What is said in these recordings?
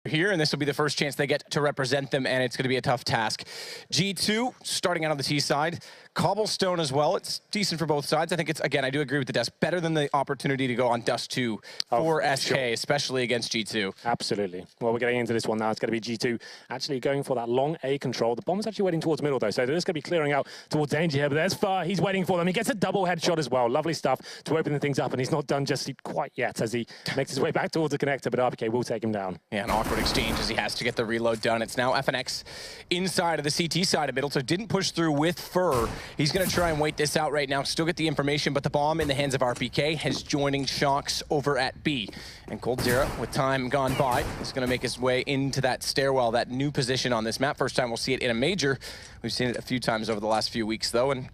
here, and this will be the first chance they get to represent them, and it's going to be a tough task. G2 starting out on the T side, Cobblestone as well. It's decent for both sides. I think it's, again, I do agree with the Dust, better than the opportunity to go on Dust 2 for SK, sure, especially against G2. Absolutely. Well, we're getting into this one now. It's going to be G2 actually going for that long A control. The bomb's actually waiting towards middle, though, so they're just going to be clearing out towards danger here. But there's Fur. He's waiting for them. He gets a double headshot as well. Lovely stuff to open things up, and he's not done just quite yet as he makes his way back towards the connector, but RPK will take him down. Yeah, an awkward exchange as he has to get the reload done. It's now FNX inside of the CT side of middle, so didn't push through with Fur. He's going to try and wait this out right now, still get the information, but the bomb in the hands of RPK is joining Shox over at B. And coldzera, with time gone by, is going to make his way into that stairwell, that new position on this map. First time we'll see it in a major. We've seen it a few times over the last few weeks, though, and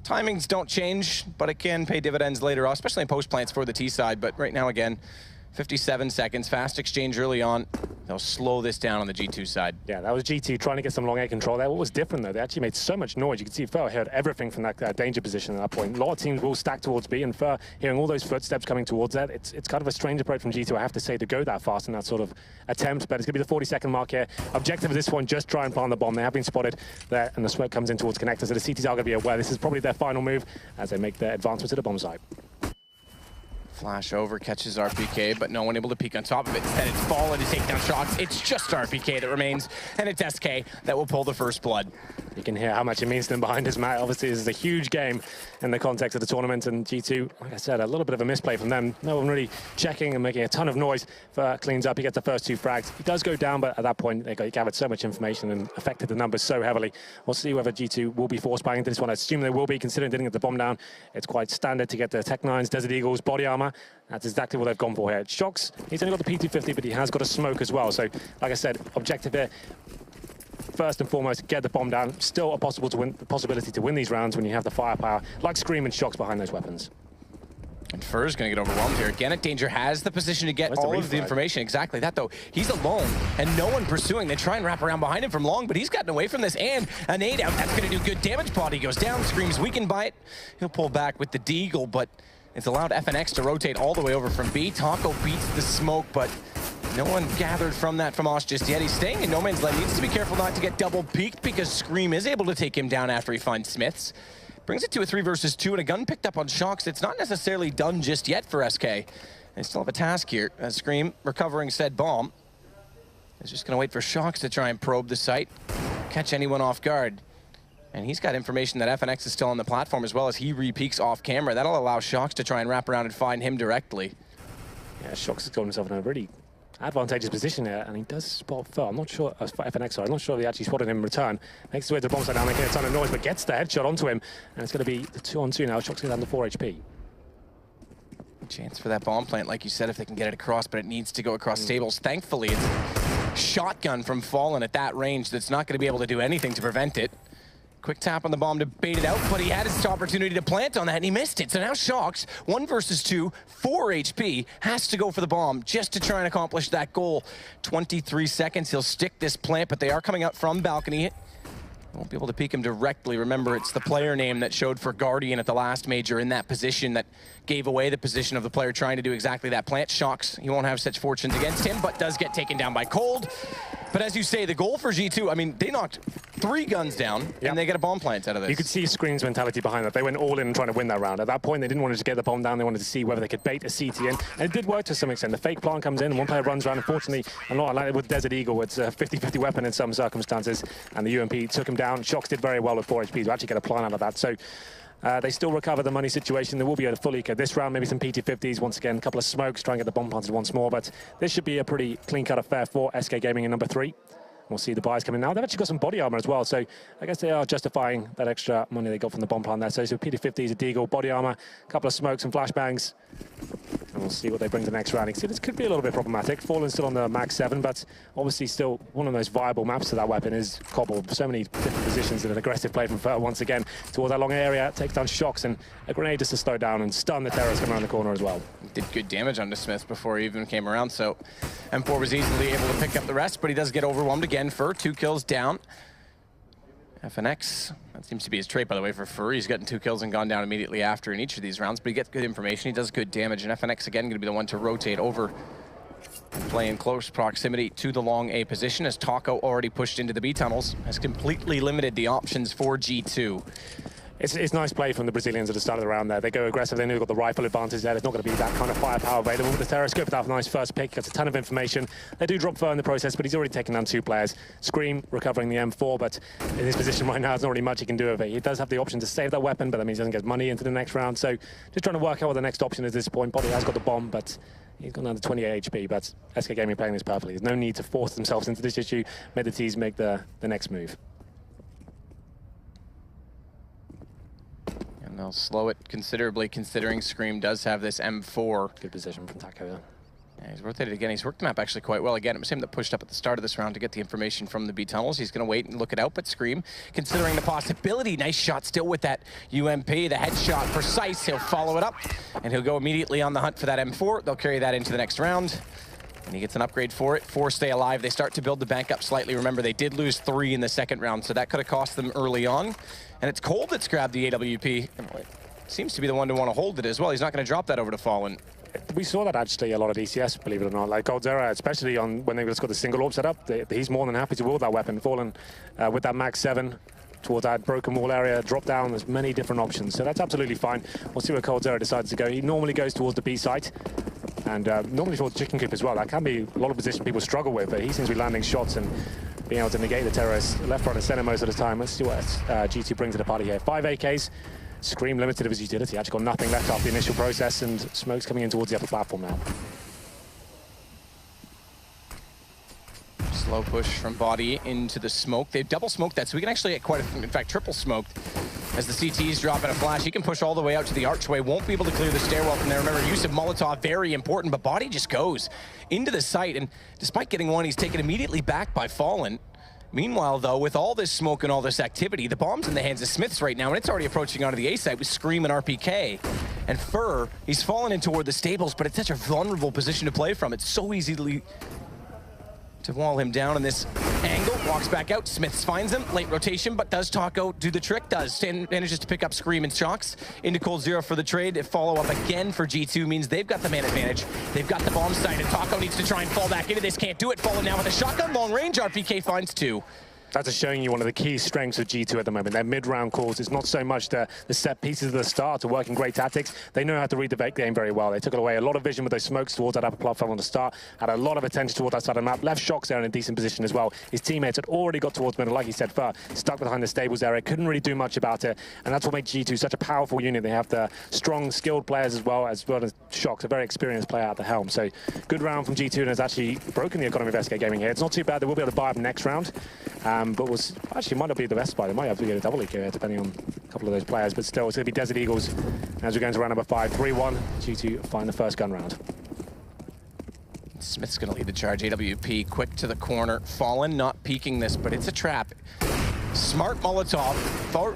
timings don't change, but it can pay dividends later on, especially in post-plants for the T side. But right now, again, 57 seconds, fast exchange early on. They'll slow this down on the G2 side. Yeah, that was G2 trying to get some long A control there. What was different, though, they actually made so much noise. You can see Fur heard everything from that danger position at that point. A lot of teams will stack towards B, and Fur hearing all those footsteps coming towards that. It's kind of a strange approach from G2, I have to say, to go that fast in that sort of attempt, but it's going to be the 40-second mark here. Objective at this point, just try and plant the bomb. They have been spotted there, and the smoke comes in towards connector, so the CTs are going to be aware. This is probably their final move as they make their advancement to the bomb site. Flash over, catches RPK, but no one able to peek on top of it. Instead, it's fallen to take down Shox. It's just RPK that remains, and it's SK that will pull the first blood. You can hear how much it means to them behind his mat. Obviously, this is a huge game in the context of the tournament, and G2, like I said, a little bit of a misplay from them. No one really checking and making a ton of noise. Fur cleans up, he gets the first 2 frags. He does go down, but at that point, they gathered so much information and affected the numbers so heavily. We'll see whether G2 will be force buying into this one. I assume they will be, considering they didn't get the bomb down. It's quite standard to get the Tech 9s, Desert Eagles, body armor. That's exactly what they've gone for here. Shox, he's only got the P250, but he has got a smoke as well. So, like I said, objective here, first and foremost, get the bomb down. Still a possibility to win these rounds when you have the firepower, like Scream and Shox behind those weapons. And Fur's going to get overwhelmed here. Again, Danger has the position to get all of the information. Exactly that, though. He's alone, and no one pursuing. They try and wrap around behind him from long, but he's gotten away from this. And a nade out. That's going to do good damage. Body goes down. Scream's weakened by it. He'll pull back with the Deagle, but it's allowed FNX to rotate all the way over from B. Taco beats the smoke, but no one gathered from that from Osh just yet. He's staying in no man's land. Needs to be careful not to get double peeked because Scream is able to take him down after he finds Smiths. Brings it to a 3 versus 2 and a gun picked up on Shox. It's not necessarily done just yet for SK. They still have a task here. As Scream, recovering said bomb, is just going to wait for Shox to try and probe the site, catch anyone off guard. And he's got information that FNX is still on the platform as well as he re-peeks off camera. That'll allow Shox to try and wrap around and find him directly. Yeah, Shox has got himself in a really advantageous position here, and he does spot Fur. I'm not sure, FNX, sorry, I'm not sure they actually spotted him in return. Makes his way to the bomb site now, making a ton of noise, but gets the headshot onto him. And it's going to be the 2-on-2 now. Shox going down to 4 HP. Chance for that bomb plant, like you said, if they can get it across, but it needs to go across tables. Thankfully, it's shotgun from Fallen at that range that's not going to be able to do anything to prevent it. Quick tap on the bomb to bait it out, but he had his opportunity to plant on that, and he missed it. So now Shox, 1 versus 2, 4 HP, has to go for the bomb just to try and accomplish that goal. 23 seconds, he'll stick this plant, but they are coming up from balcony. Won't be able to peek him directly. Remember, it's the player name that showed for Guardian at the last major in that position that gave away the position of the player trying to do exactly that. Plant Shox, he won't have such fortunes against him, but does get taken down by Cold. But as you say, the goal for G2, I mean, they knocked 3 guns down, and they get a bomb plant out of this. You could see Scream's mentality behind that. They went all in trying to win that round. At that point, they didn't want to just get the bomb down. They wanted to see whether they could bait a CT in. And it did work to some extent. The fake plant comes in, and one player runs around. Unfortunately, a lot like with Desert Eagle, it's a 50-50 weapon in some circumstances, and the UMP took him down. Shox did very well with 4 HP to actually get a plant out of that. So they still recover the money situation. There will be a full eco this round, maybe some PT50s. Once again, a couple of smokes, try and get the bomb planted once more. But this should be a pretty clean-cut affair for SK Gaming in number 3. We'll see the buys coming now. They've actually got some body armor as well, so I guess they are justifying that extra money they got from the bomb plant there. So PT50s, a Deagle, body armor, a couple of smokes and flashbangs. And we'll see what they bring to the next round. You can see this could be a little bit problematic. Fallen's still on the Mag 7, but obviously still one of the most viable maps to that weapon is Cobble. So many different positions and an aggressive play from Fur once again towards that long area. Takes down Shox and a grenade just to slow down and stun the terrorists coming around the corner as well. Did good damage onto Smith before he even came around, so M4 was easily able to pick up the rest, but he does get overwhelmed again. Fur, 2 kills down. FNX, that seems to be his trait, by the way, for Fur. He's gotten 2 kills and gone down immediately after in each of these rounds, but he gets good information. He does good damage, and FNX, again, going to be the one to rotate over Play in close proximity to the long A position as Taco already pushed into the B tunnels, has completely limited the options for G2. It's nice play from the Brazilians at the start of the round there. They go aggressive, they know they've got the rifle advantage there. There's not going to be that kind of firepower available with the Terrascope. That nice first pick, gets a ton of information. They do drop fur in the process, but he's already taken down 2 players. Scream recovering the M4, but in his position right now, there's not really much he can do with it. He does have the option to save that weapon, but that means he doesn't get money into the next round. So just trying to work out what the next option is at this point. Body has got the bomb, but he's gone down to 28 HP, but SK Gaming playing this perfectly. There's no need to force themselves into this issue. Made the T's make the next move. And they'll slow it considerably, considering Scream does have this M4. Good position from Taco. Yeah, he's rotated again. He's worked the map actually quite well. Again, it was him that pushed up at the start of this round to get the information from the B tunnels. He's going to wait and look it out, but Scream, considering the possibility, nice shot still with that UMP. The headshot precise. He'll follow it up, and he'll go immediately on the hunt for that M4. They'll carry that into the next round. And he gets an upgrade for it. 4 stay alive. They start to build the bank up slightly. Remember, they did lose 3 in the second round, so that could have cost them early on. And it's Cold that's grabbed the AWP. Seems to be the one to want to hold it as well. He's not going to drop that over to Fallen. We saw that actually a lot of ECS, believe it or not. Like Goldzera, especially on when they just got the single orb set up, he's more than happy to wield that weapon. Fallen with that Max 7 towards that broken wall area, drop down. There's many different options, so that's absolutely fine. We'll see where Goldzera decides to go. He normally goes towards the B site, and normally towards Chicken Coop as well. That can be a lot of position people struggle with, but he seems to be landing shots and being able to negate the terrorists left, right, and center most of the time. Let's see what G2 brings to the party here. 5 AKs. Scream limited of his utility. Actually got nothing left after the initial process, and smoke's coming in towards the upper platform now. Slow push from Body into the smoke. They've double smoked that, so we can actually get quite a, in fact, triple smoked. As the CTs drop in a flash, he can push all the way out to the archway. Won't be able to clear the stairwell from there. Remember, use of Molotov, very important, but Body just goes into the site, and despite getting one, he's taken immediately back by Fallen. Meanwhile, though, with all this smoke and all this activity, the bomb's in the hands of Smiths right now, and it's already approaching onto the A site with Scream and RPK. And Fur, he's fallen in toward the stables, but it's such a vulnerable position to play from. It's so easy to wall him down in this angle. Walks back out. Smiths finds him. Late rotation, but does Taco do the trick? Does. Manages to pick up Scream and Shocks. Into Cold0 for the trade. Follow up again for G2 means they've got the man advantage. They've got the bomb site, and Taco needs to try and fall back into this. Can't do it. Fallen now with a shotgun. Long range. RPK finds 2. That's just showing you one of the key strengths of G2 at the moment. Their mid-round calls, it's not so much the set pieces at the start to working great tactics. They know how to read the game very well. They took away a lot of vision with those smokes towards that upper platform on the start, had a lot of attention towards that side of the map, left Shocks there in a decent position as well. His teammates had already got towards middle, like he said, Fur, stuck behind the stables area, couldn't really do much about it, and that's what makes G2 such a powerful unit. They have the strong, skilled players as well as Shocks, a very experienced player at the helm. So good round from G2, and has actually broken the economy of SK Gaming here. It's not too bad. They will be able to buy up next round, but was actually might not be the best buy. They might have to get a double league here, depending on a couple of those players. But still, it's going to be Desert Eagles as we go into round number 5. 3-1. G2 find the first gun round. Smith's going to lead the charge. AWP quick to the corner. Fallen not peeking this, but it's a trap. Smart Molotov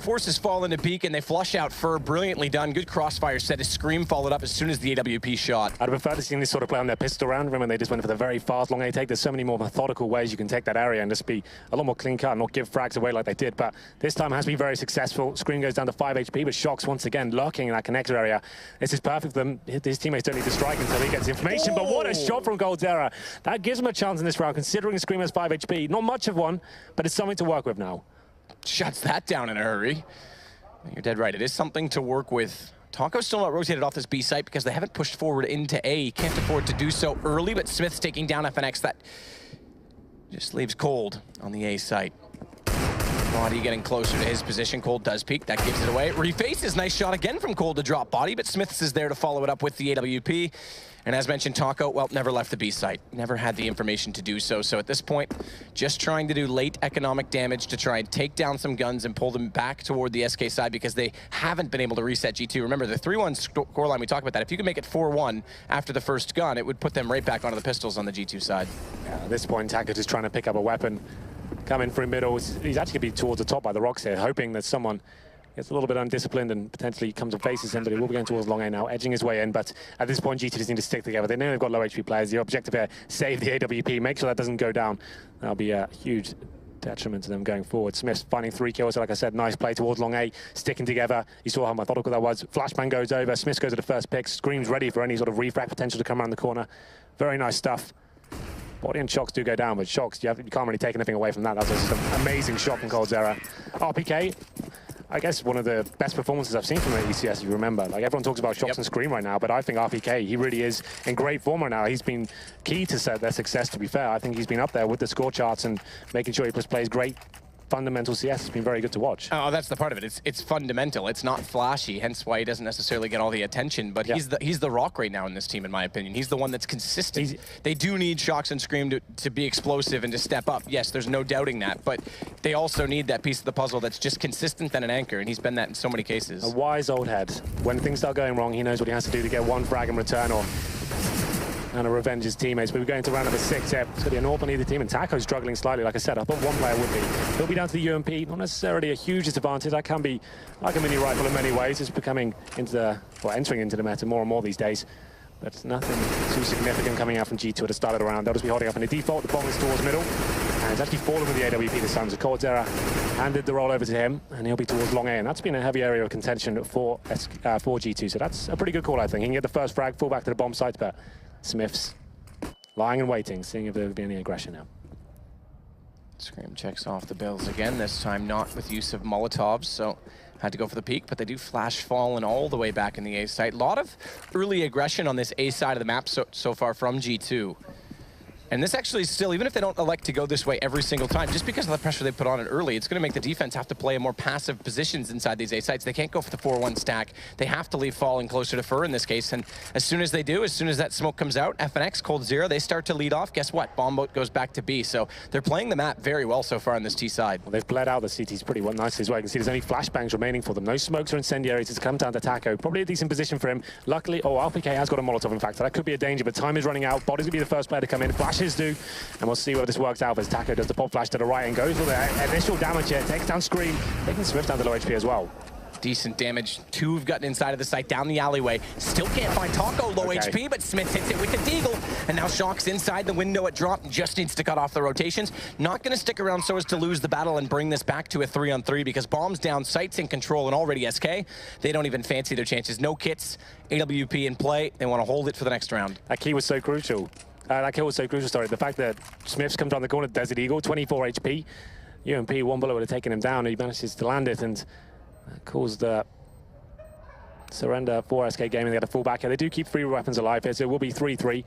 forces Fallen to peek, and they flush out Fur. Brilliantly done. Good crossfire set. His Scream followed up as soon as the AWP shot. I'd prefer to see this sort of play on their pistol round. Remember, they just went for the very fast long A take. There's so many more methodical ways you can take that area and just be a lot more clean cut and not give frags away like they did. But this time has been very successful. Scream goes down to 5 HP, but Shocks once again lurking in that connector area. This is perfect for them. His teammates don't need to strike until he gets information. But what a shot from Goldzera. That gives him a chance in this round, considering Scream has 5 HP. Not much of one, but it's something to work with now. Shuts that down in a hurry. You're dead right. It is something to work with. Taco's still not rotated off this B site because they haven't pushed forward into A. Can't afford to do so early, but Smith's taking down FNX. That just leaves Cold on the A site. Body getting closer to his position. Cold does peek. That gives it away. Refaces. Nice shot again from Cold to drop Body, but Smiths is there to follow it up with the AWP. And as mentioned, Taco, well, never left the B site. Never had the information to do so. So at this point, just trying to do late economic damage to try and take down some guns and pull them back toward the SK side because they haven't been able to reset G2. Remember, the 3-1 scoreline, we talked about that. If you could make it 4-1 after the first gun, it would put them right back onto the pistols on the G2 side. Yeah, at this point, Taco is trying to pick up a weapon. Coming through middle. He's actually going to be towards the top by the rocks here, hoping that someone gets a little bit undisciplined and potentially comes and faces him, but he will be going towards long A now, edging his way in. But at this point, G2 just need to stick together. They know they've got low HP players. The objective here, save the AWP, make sure that doesn't go down. That'll be a huge detriment to them going forward. Smith's finding 3 kills, so like I said, nice play towards long A, sticking together. You saw how methodical that was. Flashbang goes over, Smith goes to the first pick, Scream's ready for any sort of refract potential to come around the corner. Very nice stuff. Body and Shocks do go down, but Shocks, you can't really take anything away from that. That's just an amazing shot from coldzera. RPK, I guess one of the best performances I've seen from the ECS, if you remember. Like, everyone talks about Shocks and Scream right now, but I think RPK, he really is in great form right now. He's been key to their success, to be fair. I think he's been up there with the score charts and making sure he plays great fundamental CS. Has been very good to watch. Oh, that's the part of it. It's fundamental. It's not flashy, hence why he doesn't necessarily get all the attention. But he's the rock right now in this team, in my opinion. He's the one that's consistent. They do need Shocks and Scream to be explosive and to step up. Yes, there's no doubting that. But they also need that piece of the puzzle that's just consistent and an anchor, and he's been that in so many cases. A wise old head. When things start going wrong, he knows what he has to do to get one frag in return or and to revenge his teammates. But we're going to round number 6 here. It's going to be an awful either team, and Taco's struggling slightly. Like I said, I thought one player would be. He'll be down to the UMP, not necessarily a huge disadvantage. That can be like a mini rifle in many ways. It's becoming entering into the meta more and more these days. But nothing too significant coming out from G2 at the start of the round. They'll just be holding up in the default. The bomb is towards middle, and it's actually fallen with the AWP this time. So coldzera handed the roll over to him, and he'll be towards long A, and that's been a heavy area of contention for G2. So that's a pretty good call, I think. He can get the first frag, fall back to the bomb site, but Smiths lying and waiting, seeing if there would be any aggression now. Scream checks off the bills again, this time not with use of Molotovs, so had to go for the peak, but they do flash fallen all the way back in the A site. A lot of early aggression on this A side of the map so far from G2. And this actually is still, even if they don't elect to go this way every single time, just because of the pressure they put on it early, it's going to make the defense have to play more passive positions inside these A sites. They can't go for the 4-1 stack. They have to leave falling closer to Fur in this case. And as soon as they do, as soon as that smoke comes out, FNX, coldzera, they start to lead off. Guess what? Bombboat goes back to B. So they're playing the map very well so far on this T side. Well, they've bled out the CTs pretty nicely as well. You can see there's only flashbangs remaining for them. No smokes or incendiaries. It's come down to Taco. Probably a decent position for him. Luckily, RPK has got a Molotov, in fact, so that could be a danger, but time is running out. Body's going to be the first player to come in. Flashes do. And we'll see whether this works out as Taco does the pop flash to the right and goes for the initial damage here. Takes down Scream, taking Swift down to low HP as well. Decent damage. 2 have gotten inside of the site, down the alleyway. Still can't find Taco, low HP, but Smith hits it with the deagle. And now Shock's inside the window at drop, just needs to cut off the rotations. Not going to stick around so as to lose the battle and bring this back to a 3-on-3 because bombs down, sites in control, and already SK. They don't even fancy their chances. No kits, AWP in play. They want to hold it for the next round. That key was so crucial. That kill was so crucial, sorry. The fact that Smiths comes around the corner, Desert Eagle, 24 HP. UMP, 1 bullet would have taken him down, and he manages to land it, and that caused the surrender for SK Gaming. They had to fall back here. They do keep 3 weapons alive here, so it will be 3-3.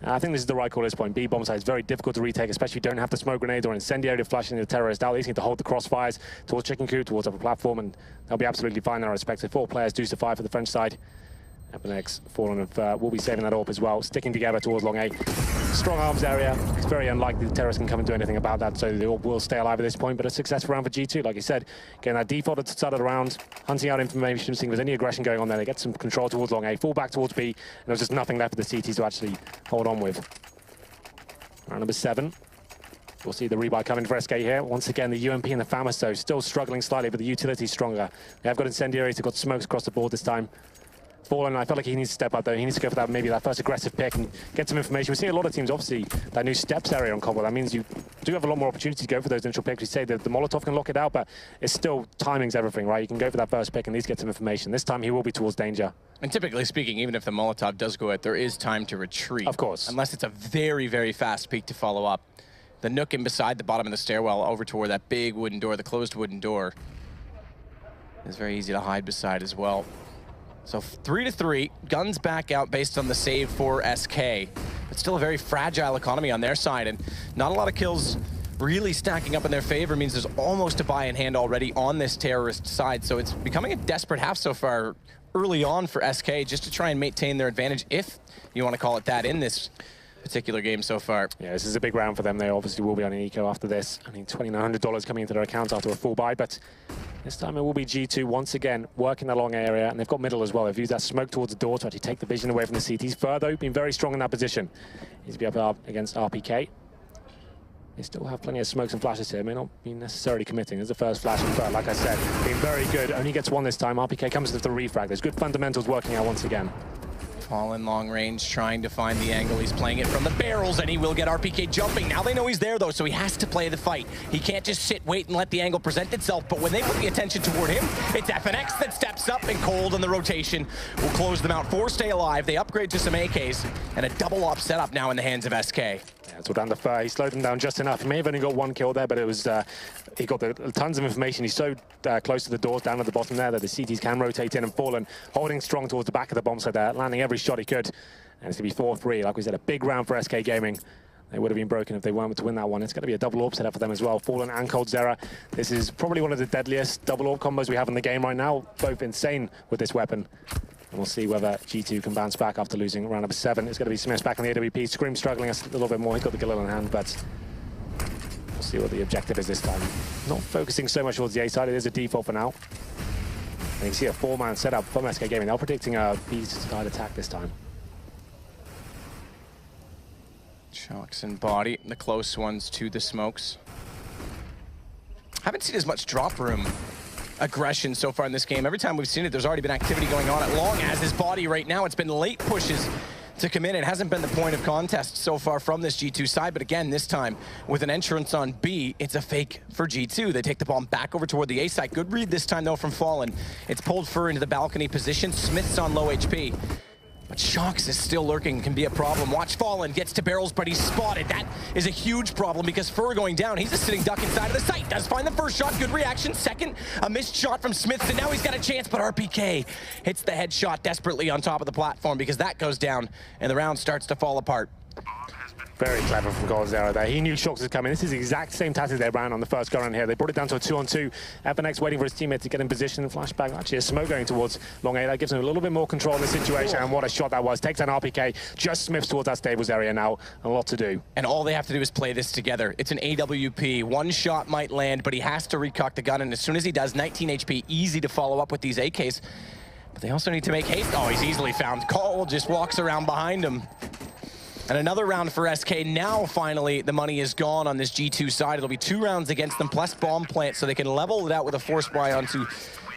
I think this is the right call at this point. B bomb site is very difficult to retake, especially if you don't have the smoke grenade or incendiary to flash into the terrorist out. They need to hold the crossfires towards Chicken Coop, towards upper platform, and they'll be absolutely fine in our respective. 4 players, deuce to 5 for the French side. FNX, Fallen will be saving that AWP as well, sticking together towards long A. Strong arms area. It's very unlikely the terrorists can come and do anything about that, so the AWP will stay alive at this point, but a successful round for G2, like you said. Getting that default at the start of the round, hunting out information, seeing if there's any aggression going on there. They get some control towards long A, fall back towards B, and there's just nothing left for the CTs to actually hold on with. Round number 7. We'll see the rebuy coming for SK here. Once again, the UMP and the Famasto still struggling slightly, but the utility's stronger. They have got incendiaries, they've got smokes across the board this time. Fallen, I felt like he needs to step up though. He needs to go for that, maybe that first aggressive pick and get some information. We're seeing a lot of teams, obviously, that new steps area on Cbble. That means you do have a lot more opportunity to go for those initial picks. You say that the Molotov can lock it out, but it's still timing's everything, right? You can go for that first pick and at least get some information. This time he will be towards danger. And typically speaking, even if the Molotov does go out, there is time to retreat. Of course. Unless it's a very, very fast peek to follow up. The nook in beside the bottom of the stairwell over toward that big wooden door, the closed wooden door, is very easy to hide beside as well. So 3-3, guns back out based on the save for SK. But still a very fragile economy on their side, and not a lot of kills really stacking up in their favor means there's almost a buy in hand already on this terrorist side. So it's becoming a desperate half so far early on for SK just to try and maintain their advantage, if you want to call it that, in this particular game so far. Yeah, this is a big round for them. They obviously will be on an eco after this. I mean, $2,900 coming into their account after a full buy, but this time it will be G2 once again working the long area, and they've got middle as well. They've used that smoke towards the door to actually take the vision away from the CTs. Further, been very strong in that position. He's be up against RPK. They still have plenty of smokes and flashes here. May not be necessarily committing. There's the first flash, but like I said, being very good. Only gets 1 this time. RPK comes with the refrag. There's good fundamentals working out once again. Fallen long range, trying to find the angle. He's playing it from the barrels, and he will get RPK jumping. Now they know he's there, though, so he has to play the fight. He can't just sit, wait, and let the angle present itself. But when they put the attention toward him, it's FNX that steps up, and Cold in the rotation will close them out. 4 stay alive. They upgrade to some AKs, and a double op setup now in the hands of SK. Yeah, so down the fur, he slowed them down just enough. He may have only got 1 kill there, but it was he got tons of information. He's so close to the doors down at the bottom there that the CTs can rotate in, and Fallen holding strong towards the back of the bomb site there, landing every shot he could. And it's going to be 4-3. Like we said, a big round for SK Gaming. They would have been broken if they weren't to win that one. It's going to be a double AWP setup for them as well. Fallen and coldzera. This is probably one of the deadliest double AWP combos we have in the game right now. Both insane with this weapon. And we'll see whether G2 can bounce back after losing round number 7. It's going to be Smiths back on the AWP. Scream struggling a little bit more. He's got the Galil in hand, but we'll see what the objective is this time. Not focusing so much towards the A side. It is a default for now. And you can see a 4-man setup from SK Gaming. They're predicting a B side attack this time. Shocks and body, the close ones to the smokes. Haven't seen as much drop room aggression so far in this game. Every time we've seen it, there's already been activity going on at long as his body right now. It's been late pushes to come in. It hasn't been the point of contest so far from this G2 side, but again, this time with an entrance on B, it's a fake for G2. They take the bomb back over toward the A side. Good read this time though from Fallen. It's pulled Fur into the balcony position. Smith's on low HP. But Shocks is still lurking, can be a problem. Watch Fallen, gets to barrels, but he's spotted. That is a huge problem because Fur going down. He's a sitting duck inside of the site. Does find the first shot, good reaction. Second, a missed shot from Smiths, and now he's got a chance, but RPK hits the headshot desperately on top of the platform because that goes down, and the round starts to fall apart. Very clever from coldzera there. He knew Shocks was coming. This is the exact same tactic they ran on the first go around here. They brought it down to a 2-on-2. FNX waiting for his teammate to get in position. Flashback, actually a smoke going towards long A. That gives him a little bit more control in the situation, and what a shot that was. Takes down RPK, just Smiths towards that stables area now. A lot to do. And all they have to do is play this together. It's an AWP. One shot might land, but he has to recock the gun, and as soon as he does, 19 HP, easy to follow up with these AKs. But they also need to make haste. Oh, he's easily found. Cole just walks around behind him. And another round for SK. Now, finally, the money is gone on this G2 side. It'll be 2 rounds against them, plus bomb plant, so they can level it out with a force buy onto,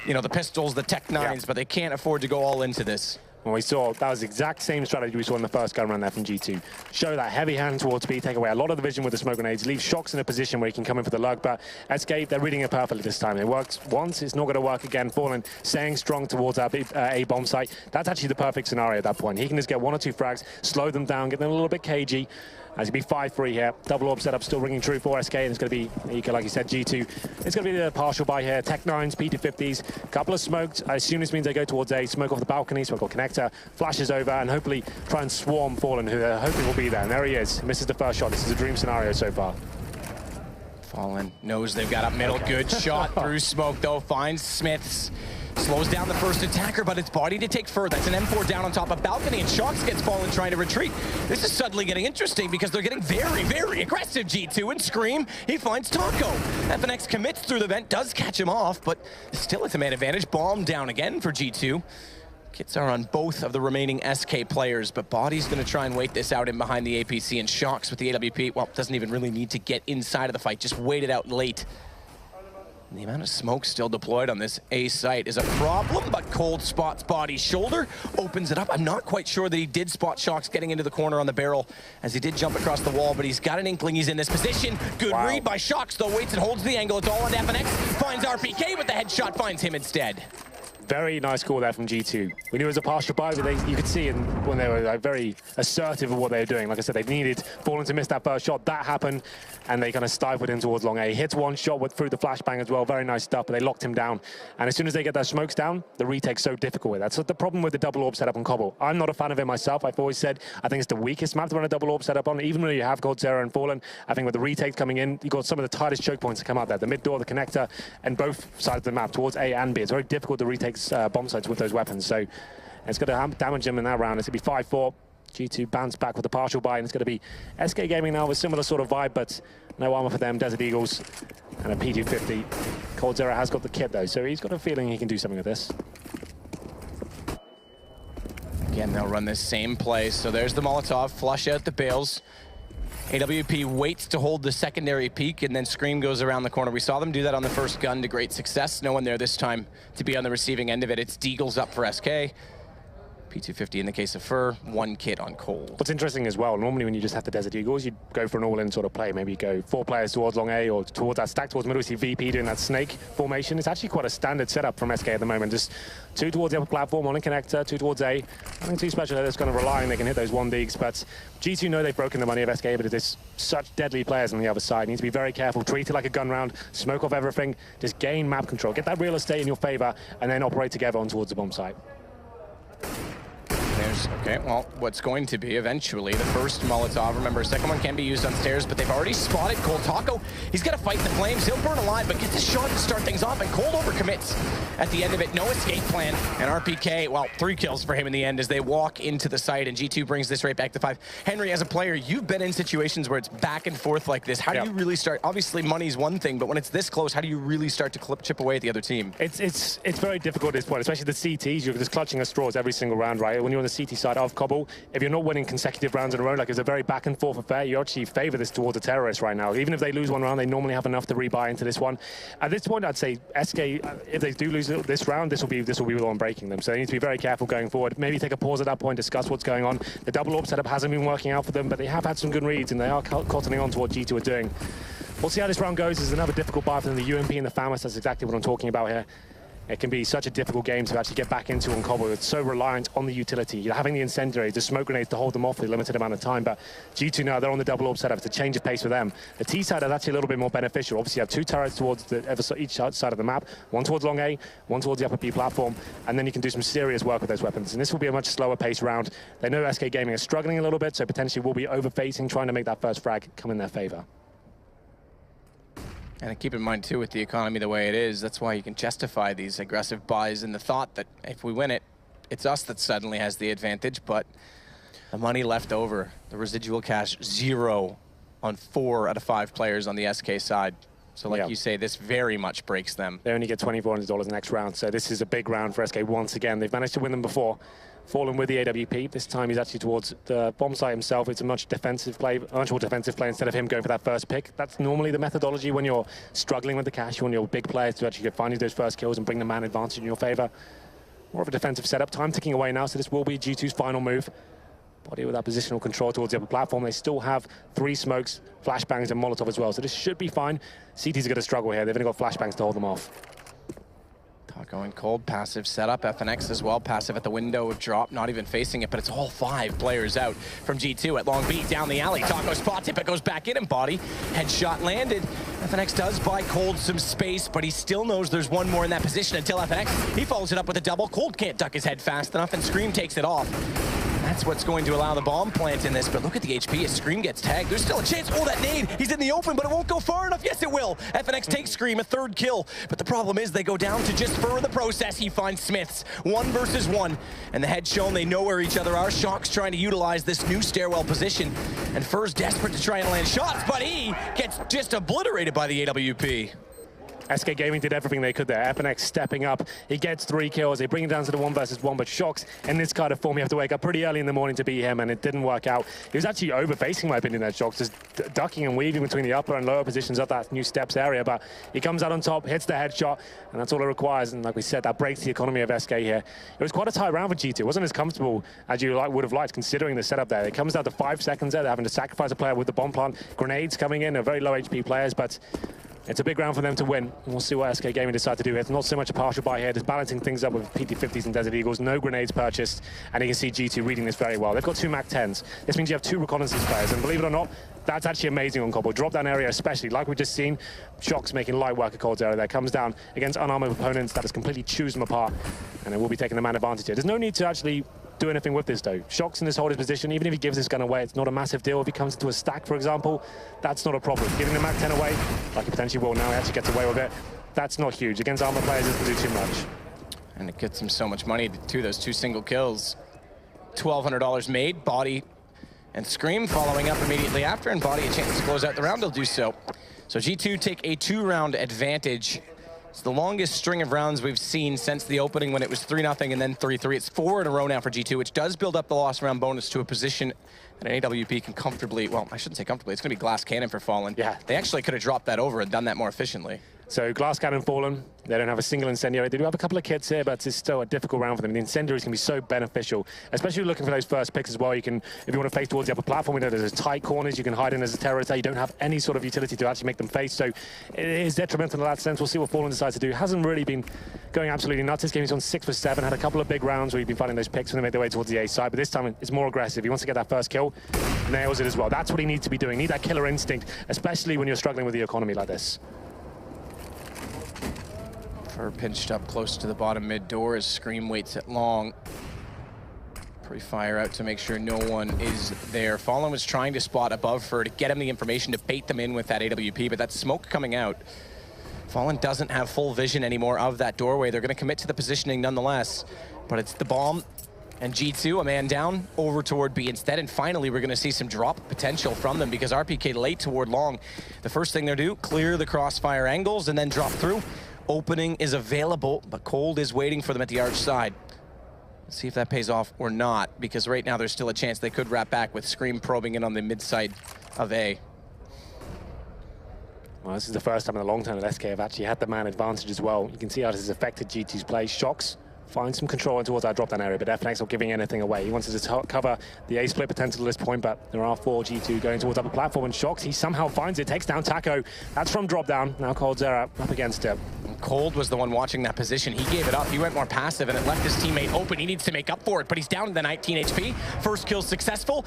you know, the pistols, the Tech 9s, but they can't afford to go all into this. Well, we saw that was the exact same strategy we saw in the first gun run there from G2. Show that heavy hand towards B, take away a lot of the vision with the smoke grenades, leave Shocks in a position where he can come in for the lug, but SK, they're reading it perfectly this time. It works once, it's not going to work again. Fallen staying strong towards our A bomb site. That's actually the perfect scenario at that point. He can just get 1 or 2 frags, slow them down, get them a little bit cagey. As it'll be 5-3 here. Double AWP setup still ringing true for SK, and it's going to be, like you said, G2. It's going to be the partial buy here. Tech 9s, P250s, couple of smoked. I assume this means they go towards A, smoke off the balcony, smoke off connector, flashes over, and hopefully try and swarm Fallen, who they're hoping will be there. And there he is. Misses the first shot. This is a dream scenario so far. Fallen knows they've got up middle. Okay. Good shot through smoke, though. Finds Smiths. Slows down the first attacker, but it's body to take fur. That's an M4 down on top of balcony, and Shocks gets Fallen trying to retreat. This is suddenly getting interesting because they're getting very, very aggressive, G2, and Scream, he finds Taco. FNX commits through the vent, does catch him off, but still it's a man advantage. Bomb down again for G2. Kits are on both of the remaining SK players, but Body's going to try and wait this out in behind the APC, and Shocks with the AWP, well, doesn't even really need to get inside of the fight, just wait it out late. And the amount of smoke still deployed on this A site is a problem, but Cold spots Body's shoulder, opens it up. I'm not quite sure that he did spot Shocks getting into the corner on the barrel, as he did jump across the wall, but he's got an inkling he's in this position. Good read by Shocks, though, waits and holds the angle. It's all on FNX, finds RPK, but the headshot finds him instead. Very nice call there from G2. We knew it was a partial buy, but you could see when they were very assertive of what they were doing. Like I said, they needed Fallen to miss that first shot. That happened, and they kind of stifled him towards long A. He hits 1 shot through the flashbang as well. Very nice stuff, but they locked him down. And as soon as they get their smokes down, the retake's so difficult with that. So the problem with the double AWP setup on Cobble. I'm not a fan of it myself. I've always said I think it's the weakest map to run a double AWP setup on, even when you have coldzera and Fallen. I think with the retakes coming in, you've got some of the tightest choke points to come out there. The mid door, the connector, and both sides of the map towards A and B. It's very difficult to retake bomb sites with those weapons, so it's going to damage them in that round. It's going to be 5-4. G2 bounce back with the partial buy, and it's going to be SK Gaming now with similar sort of vibe, but no armor for them. Desert Eagles and a P250. coldzera has got the kit though, so he's got a feeling he can do something with this. Again, they'll run this same play. So there's the Molotov, flush out the bales. AWP waits to hold the secondary peak, and then Scream goes around the corner. We saw them do that on the first gun to great success. No one there this time to be on the receiving end of it. It's Deagles up for SK. P250 in the case of Fur, 1 kit on Cold. What's interesting as well, normally when you just have the Desert Eagles, you go for an all-in sort of play. Maybe you go 4 players towards long A or towards that stack towards middle. You see VP doing that snake formation. It's actually quite a standard setup from SK at the moment. Just 2 towards the upper platform, 1 in connector, 2 towards A. Nothing too special. They're just kind of relying they can hit those 1-digs. But G2 know they've broken the money of SK, but there's such deadly players on the other side. You need to be very careful. Treat it like a gun round. Smoke off everything. Just gain map control. Get that real estate in your favor, and then operate together on towards the bomb site. Okay, well, what's going to be eventually the first Molotov. Remember, a second one can be used on stairs, but they've already spotted Cold Taco. He's got to fight the flames. He'll burn alive, but gets a shot to start things off, and Cold overcommits at the end of it. No escape plan, and RPK, well, 3 kills for him in the end as they walk into the site, and G2 brings this right back to 5. Henry, as a player, you've been in situations where it's back and forth like this. How do you really start? Obviously, money's one thing, but when it's this close, how do you really start to chip away at the other team? It's very difficult at this point, especially the CTs. You're just clutching at straws every single round, right? When you're on the CT side of Cbble, if you're not winning consecutive rounds in a row, like it's a very back and forth affair, you actually favor this towards the terrorists right now. Even if they lose one round, they normally have enough to rebuy into this one. At this point, I'd say SK, if they do lose this round, this will be the one breaking them. So they need to be very careful going forward. Maybe take a pause at that point, discuss what's going on. The double AWP setup hasn't been working out for them, but they have had some good reads, and they are cottoning on to what G2 are doing. We'll see how this round goes. There's another difficult buy for them, the UMP and the FAMAS. That's exactly what I'm talking about here. It can be such a difficult game to actually get back into on Cbble. It's so reliant on the utility. You're having the incendiaries, the smoke grenades to hold them off for a limited amount of time, but G2 now, they're on the double AWP setup. It's a change of pace for them. The T side is actually a little bit more beneficial. Obviously, you have 2 turrets towards each side of the map, 1 towards long A, 1 towards the upper B platform, and then you can do some serious work with those weapons. And this will be a much slower pace round. They know SK Gaming is struggling a little bit, so potentially will be over-facing, trying to make that first frag come in their favor. And keep in mind, too, with the economy the way it is, that's why you can justify these aggressive buys in the thought that if we win it, it's us that suddenly has the advantage, but the money left over, the residual cash, 0 on 4 out of 5 players on the SK side. So like you say, this very much breaks them. They only get $2,400 next round, so this is a big round for SK once again. They've managed to win them before. Fallen with the AWP. This time he's actually towards the bomb site himself. It's a much more defensive play instead of him going for that first pick. That's normally the methodology when you're struggling with the cash. You want your big players to actually find those first kills and bring the man advantage in your favor. More of a defensive setup. Time ticking away now, so this will be G2's final move. Body with that positional control towards the upper platform. They still have 3 smokes, flashbangs, and Molotov as well, so this should be fine. CT's are going to struggle here. They've only got flashbangs to hold them off. Going Cold, passive setup. FNX as well, passive at the window of drop, not even facing it, but it's all 5 players out from G2 at long B, down the alley. Taco spots it, but goes back in and body. Headshot landed. FNX does buy Cold some space, but he still knows there's one more in that position until FNX. He follows it up with a double. Cold can't duck his head fast enough, and Scream takes it off. That's what's going to allow the bomb plant in this, but look at the HP as Scream gets tagged. There's still a chance. Oh, that nade! He's in the open, but it won't go far enough. Yes, it will. FNX takes Scream, a 3rd kill, but the problem is they go down to just Fur in the process. He finds Smiths, 1 versus 1, and the head shown they know where each other are. Shock's trying to utilize this new stairwell position, and Fur's desperate to try and land shots, but he gets just obliterated by the AWP. SK Gaming did everything they could there. FNX stepping up. He gets 3 kills. They bring him down to the 1 versus 1, but Shox in this kind of form, you have to wake up pretty early in the morning to beat him, and it didn't work out. He was actually over-facing, in my opinion, that Shox, just ducking and weaving between the upper and lower positions of that new steps area, but he comes out on top, hits the headshot, and that's all it requires, and like we said, that breaks the economy of SK here. It was quite a tight round for G2. It wasn't as comfortable as you would have liked, considering the setup there. It comes down to 5 seconds there. They're having to sacrifice a player with the bomb plant. Grenades coming in, they're very low HP players, but it's a big round for them to win. We'll see what SK Gaming decide to do. It's not so much a partial buy here, just balancing things up with PT50s and Desert Eagles. No grenades purchased, and you can see G2 reading this very well. They've got 2 MAC-10s. This means you have 2 reconnaissance players, and believe it or not, that's actually amazing on Cbble. Drop down area especially, like we've just seen. Shox making light work of Cold's area there. Comes down against unarmored opponents. That has completely chews them apart, and they will be taking the man advantage here. There's no need to actually do anything with this though. Shox in this hold his position, even if he gives this gun away, it's not a massive deal. If he comes into a stack, for example, that's not a problem. Giving the MAC-10 away, like he potentially will now, he actually gets away with it. That's not huge. Against armor players, it doesn't do too much. And it gets him so much money too, those 2 single kills. $1,200 made, Body and Scream following up immediately after, and Body a chance to close out the round, they'll do so. So G2 take a 2-round advantage. It's the longest string of rounds we've seen since the opening when it was 3-0 and then 3-3. It's 4 in a row now for G2, which does build up the lost round bonus to a position that an AWP can comfortably, well, I shouldn't say comfortably, it's going to be glass cannon for Fallen. Yeah. They actually could have dropped that over and done that more efficiently. So Glass Cannon fallen. They don't have a single incendiary. They do have a couple of kits here, but it's still a difficult round for them. The incendiaries can be so beneficial, especially looking for those first picks as well. You can, if you want to face towards the upper platform, we know there's tight corners you can hide in as a terrorist. You don't have any sort of utility to actually make them face, so it is detrimental in that sense. We'll see what Fallen decides to do. Hasn't really been going absolutely nuts. This game he's on 6 for 7. Had a couple of big rounds where he's been finding those picks when they make their way towards the A side, but this time it's more aggressive. He wants to get that first kill, nails it as well. That's what he needs to be doing. Need that killer instinct, especially when you're struggling with the economy like this. Fur pinched up close to the bottom mid door as Scream waits at long. Pre-fire out to make sure no one is there. Fallen was trying to spot above Fur to get him the information to bait them in with that AWP, but that smoke coming out. Fallen doesn't have full vision anymore of that doorway. They're going to commit to the positioning nonetheless, but it's the bomb and G2, a man down, over toward B instead, and finally we're going to see some drop potential from them because RPK late toward long. The first thing they'll do, clear the crossfire angles and then drop through. Opening is available, but Cold is waiting for them at the arch side. Let's see if that pays off or not, because right now there's still a chance they could wrap back with Scream probing in on the mid side of A. Well, this is the first time in a long time that SK have actually had the man advantage as well. You can see how this has affected G2's play. Shox finds some control towards that drop-down area, but FNX not giving anything away. He wants to cover the A split potential at this point, but there are 4 G2 going towards upper platform, and Shox, he somehow finds it, takes down Taco. That's from drop-down. Now Cold Zera up against it. Cold was the one watching that position. He gave it up. He went more passive, and it left his teammate open. He needs to make up for it, but he's down to the 19 HP. First kill successful.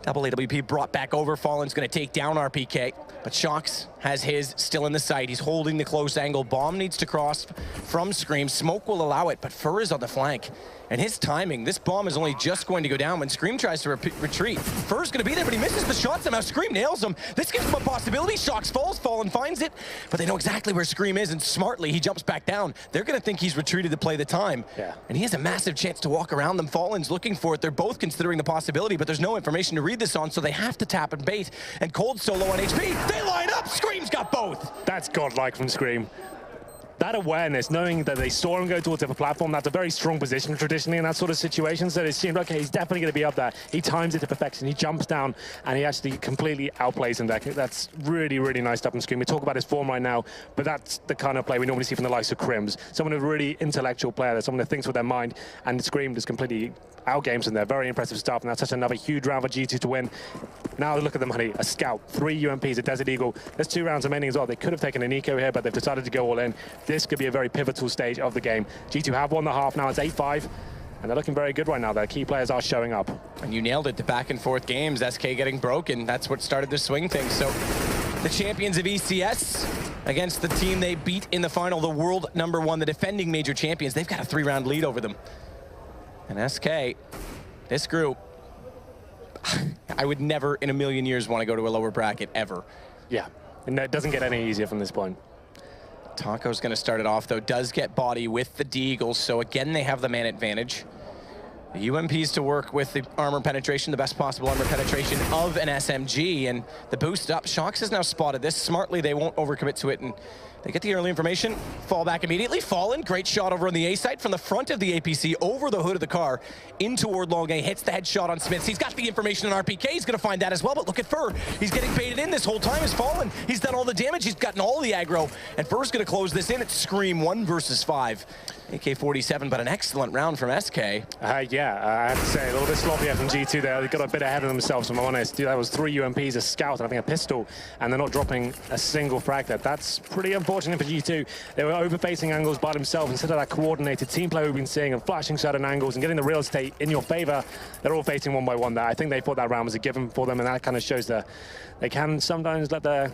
Double AWP brought back over. Fallen's going to take down RPK, but Shox has his still in the sight. He's holding the close angle. Bomb needs to cross from Scream. Smoke will allow it, but Fur is on the flank. And his timing, this bomb is only just going to go down when Scream tries to retreat. Fur's going to be there, but he misses the shot somehow. Scream nails him. This gives him a possibility. Shox falls, Fallen finds it, but they know exactly where Scream is, and smartly he jumps back down. They're going to think he's retreated to play the time. Yeah. And he has a massive chance to walk around them. Fallen's looking for it. They're both considering the possibility, but there's no information to read this on, so they have to tap and bait. And Cold's so low on HP, they line up. Scream's got both. That's godlike from Scream. That awareness, knowing that they saw him go towards the upper platform, that's a very strong position traditionally in that sort of situation. So it seemed, okay, he's definitely going to be up there. He times it to perfection. He jumps down, and he actually completely outplays him there. That's really, really nice stuff from Scream. We talk about his form right now, but that's the kind of play we normally see from the likes of Crims. Someone who's a really intellectual player, someone who thinks with their mind, and Scream just completely outgames them there. Very impressive stuff, and that's such another huge round for G2 to win. Now look at the money. A Scout, 3 UMPs, a Desert Eagle. There's 2 rounds remaining as well. They could have taken an eco here, but they've decided to go all in. This could be a very pivotal stage of the game. G2 have won the half now. It's 8-5. And they're looking very good right now. Their key players are showing up. And you nailed it, the back and forth games. SK getting broken. That's what started the swing thing. So the champions of ECS against the team they beat in the final, the world #1, the defending major champions. They've got a 3-round lead over them. And SK, this group, I would never in a million years want to go to a lower bracket, ever. Yeah, and it doesn't get any easier from this point. Taco's going to start it off, though. Does get body with the Deagles, so again, they have the man advantage. The UMPs to work with the armor penetration, the best possible armor penetration of an SMG, and the boost up. Shox has now spotted this. Smartly, they won't overcommit to it, and they get the early information, fall back immediately. Fallen, great shot over on the A side from the front of the APC over the hood of the car in toward long A, hits the headshot on Smiths. He's got the information on RPK, he's gonna find that as well, but look at Fur. He's getting baited in this whole time as Fallen. He's done all the damage, he's gotten all the aggro, and Fur's gonna close this in. It's Scream 1 versus 5. AK-47, but an excellent round from SK. Yeah, I have to say, a little bit sloppy from G2 there. They got a bit ahead of themselves, if I'm honest. That was 3 UMPs, a Scout, and I think a pistol, and they're not dropping a single frag there. That's pretty unfortunate for G2. They were over-facing angles by themselves instead of that coordinated team play we've been seeing and flashing certain angles and getting the real estate in your favor. They're all facing one by one there. I think they thought that round was a given for them, and that kind of shows that they can sometimes let their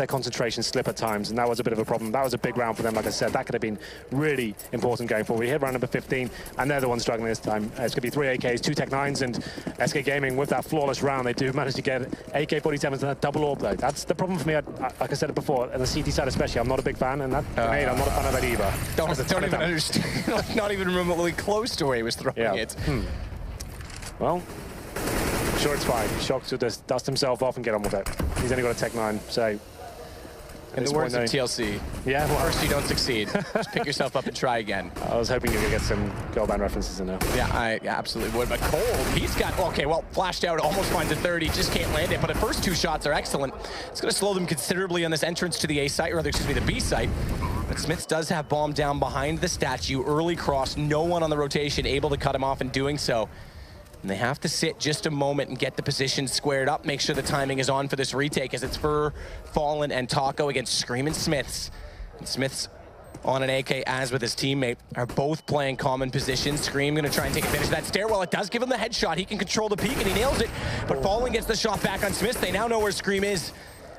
concentration slip at times, and that was a bit of a problem. That was a big round for them, like I said. That could have been really important going forward. We hit round number 15, and they're the ones struggling this time. It's going to be 3 AKs, 2 Tech 9s, and SK Gaming with that flawless round. They do manage to get AK-47s and that double orb, though. That's the problem for me, like I said it before, and the CT side especially. I'm not a big fan, and that, I'm not a fan of that either. Don't even understand. Not even remotely close to where he was throwing it. Well, I'm sure it's fine. Shox will just dust himself off and get on with it. He's only got a Tech 9, so In the words of TLC, yeah, well, first you don't succeed. Just pick yourself up and try again. I was hoping you could get some goal band references in there. Yeah, I absolutely would. But Cole, he's got, okay, well, flashed out, almost finds a third. He just can't land it. But the first two shots are excellent. It's going to slow them considerably on this entrance to the A site, or rather, excuse me, the B site. But Smiths does have bomb down behind the statue. Early cross, no one on the rotation able to cut him off in doing so. And they have to sit just a moment and get the position squared up, make sure the timing is on for this retake, as it's Fur, Fallen, and Taco against Screamin' Smiths. And Smiths on an AK, as with his teammate, are both playing common positions. Scream gonna try and take advantage of that stairwell. It does give him the headshot. He can control the peak, and he nails it. But Fallen gets the shot back on Smiths. They now know where Scream is.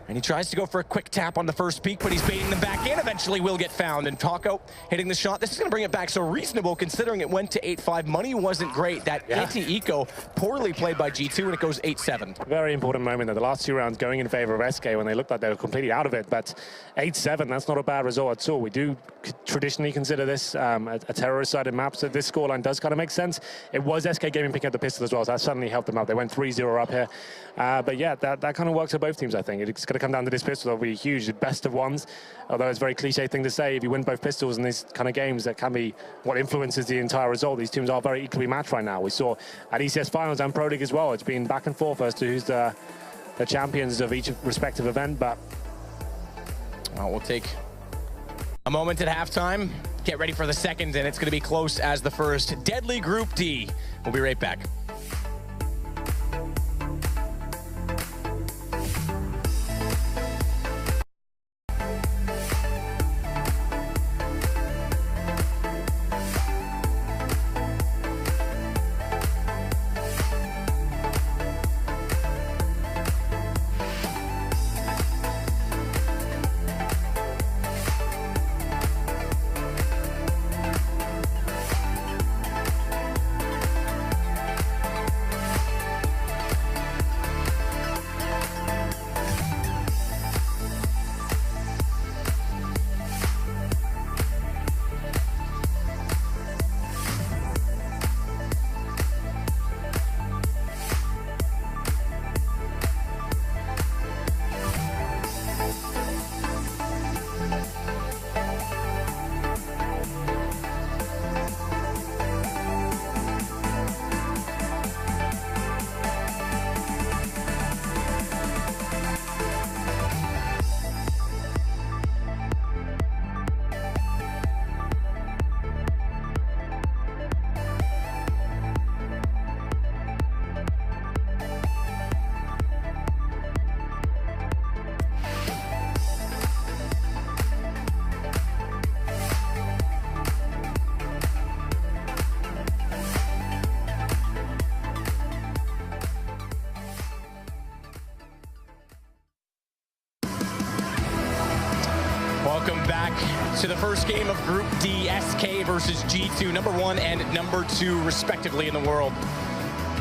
And he tries to go for a quick tap on the first peak, but he's baiting them back in. Eventually will get found. And Taco hitting the shot. This is going to bring it back so reasonable, considering it went to 8-5. Money wasn't great. That anti-eco poorly played by G2, and it goes 8-7. Very important moment there. The last two rounds going in favor of SK when they looked like they were completely out of it. But 8-7, that's not a bad result at all. We do traditionally consider this a terrorist-sided map, so this scoreline does kind of make sense. It was SK Gaming picking up the pistol as well, so that suddenly helped them out. They went 3-0 up here. But yeah, that kind of works for both teams, I think. It's going to come down to this pistol. It'll be huge, best of ones. Although it's a very cliche thing to say, if you win both pistols in these kind of games, that can be what influences the entire result. These teams are very equally matched right now. We saw at ECS Finals and Pro League as well. It's been back and forth as to who's the champions of each respective event, but we'll take a moment at halftime, get ready for the second, and it's going to be close as the first. Deadly Group D. We'll be right back. Welcome back to the first game of Group D, SK versus G2, number 1 and number 2 respectively in the world.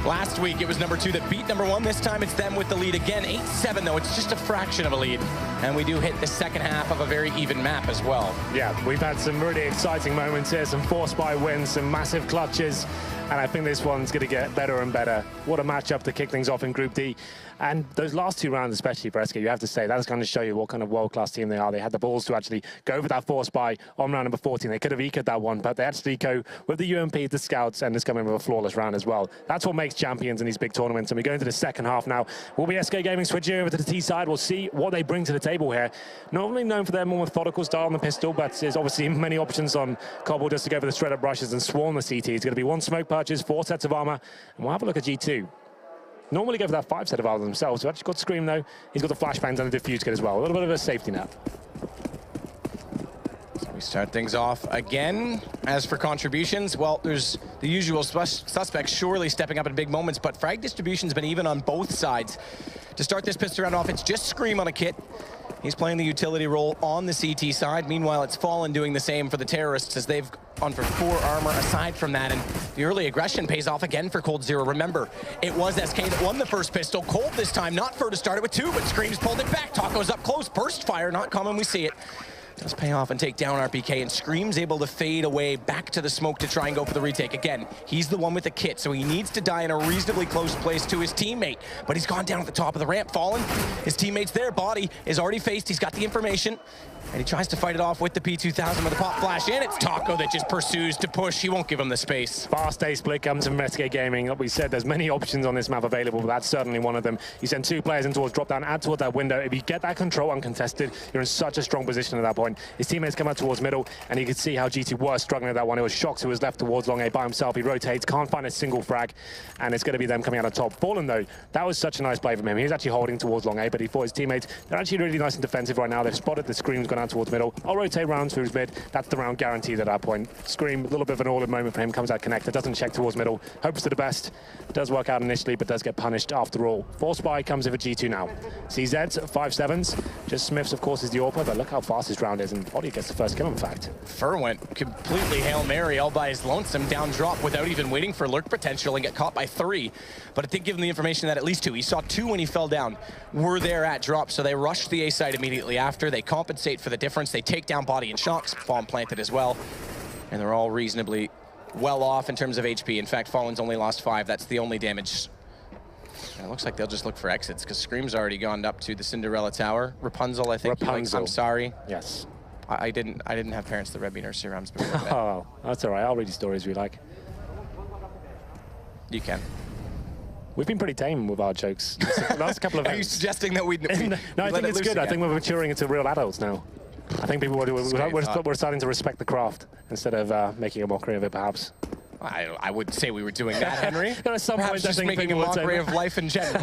Last week it was number 2 that beat number 1. This time it's them with the lead again. 8-7 though, it's just a fraction of a lead. And we do hit the second half of a very even map as well. Yeah, we've had some really exciting moments here, some force by wins, some massive clutches. And I think this one's going to get better and better. What a matchup to kick things off in Group D. And those last two rounds, especially for SK, you have to say, that's going to show you what kind of world-class team they are. They had the balls to actually go for that force buy on round number 14. They could have ecoed that one, but they actually go with the UMP, the scouts, and just come in with a flawless round as well. That's what makes champions in these big tournaments. And we go into the second half now. We'll be SK Gaming switching over to the T side. We'll see what they bring to the table here. Normally known for their more methodical style on the pistol, but there's obviously many options on Cbble just to go for the straight-up rushes and swarm the CT. It's going to be 1 smoke purchase, 4 sets of armor, and we'll have a look at G2. Normally go for that 5 set of armor themselves. We've actually got Scream though. He's got the flashbangs and the diffuse kit as well. A little bit of a safety net. So we start things off again. As for contributions, well, there's the usual suspects surely stepping up in big moments, but frag distribution's been even on both sides. To start this pistol round off, it's just Scream on a kit. He's playing the utility role on the CT side. Meanwhile, it's Fallen doing the same for the terrorists as they've gone for 4 armor aside from that. And the early aggression pays off again for Cold Zero. Remember, it was SK that won the first pistol. Cold this time, not Fur to start it with 2, but Scream's pulled it back. Taco's up close, burst fire, not common, we see it. Does pay off and take down RPK, and Scream's able to fade away back to the smoke to try and go for the retake. Again, he's the one with the kit, so he needs to die in a reasonably close place to his teammate. But he's gone down at the top of the ramp, Fallen. His teammate's there, Body is already faced, he's got the information. And he tries to fight it off with the P2000 with a pop flash, and it's Taco that just pursues to push. He won't give him the space. Fast A split comes from SK Gaming. Like we said, there's many options on this map available, but that's certainly one of them. You send 2 players in towards drop down, add towards that window. If you get that control uncontested, you're in such a strong position at that point. His teammates come out towards middle, and you could see how G2 was struggling at that one. It was Shox who was left towards long A by himself. He rotates, can't find a single frag, and it's going to be them coming out on top. Fallen, though, that was such a nice play from him. He was actually holding towards long A, but he thought his teammates, they're actually really nice and defensive right now. They've spotted the Scream's gone out towards middle. I'll rotate rounds through his mid. That's the round guaranteed at that point. Scream, a little bit of an all-in moment for him. Comes out connector, doesn't check towards middle. Hopes for the best. Does work out initially, but does get punished after all. 4 spy comes in for G2 now. CZ's 5-7s. Just Smith's, of course, is the AWPer, but look how fast his round is, and Body gets the first kill, in fact. Fur went completely Hail Mary all by his lonesome, down drop without even waiting for lurk potential and get caught by 3. But it did give him the information that at least 2. He saw 2 when he fell down. Were there at drop, so they rushed the A side immediately after. They compensate for the difference. They take down Body and Shox, bomb planted as well. And they're all reasonably well off in terms of HP. In fact, Fallen's only lost 5. That's the only damage. And it looks like they'll just look for exits because Scream's already gone up to the Cinderella Tower. Rapunzel, I think. Rapunzel. I'm sorry. Yes. I didn't have parents that read me nursery rhymes before bed. Oh, that's all right. I'll read you stories if you like. You can. We've been pretty tame with our jokes. The last couple of Are you suggesting that we no, I think it's good. Again? I think we're maturing into real adults now. I think people we're starting to respect the craft instead of making a mockery of it, perhaps. I wouldn't say we were doing that, Henry. There are some Perhaps points just making a mockery of life in general.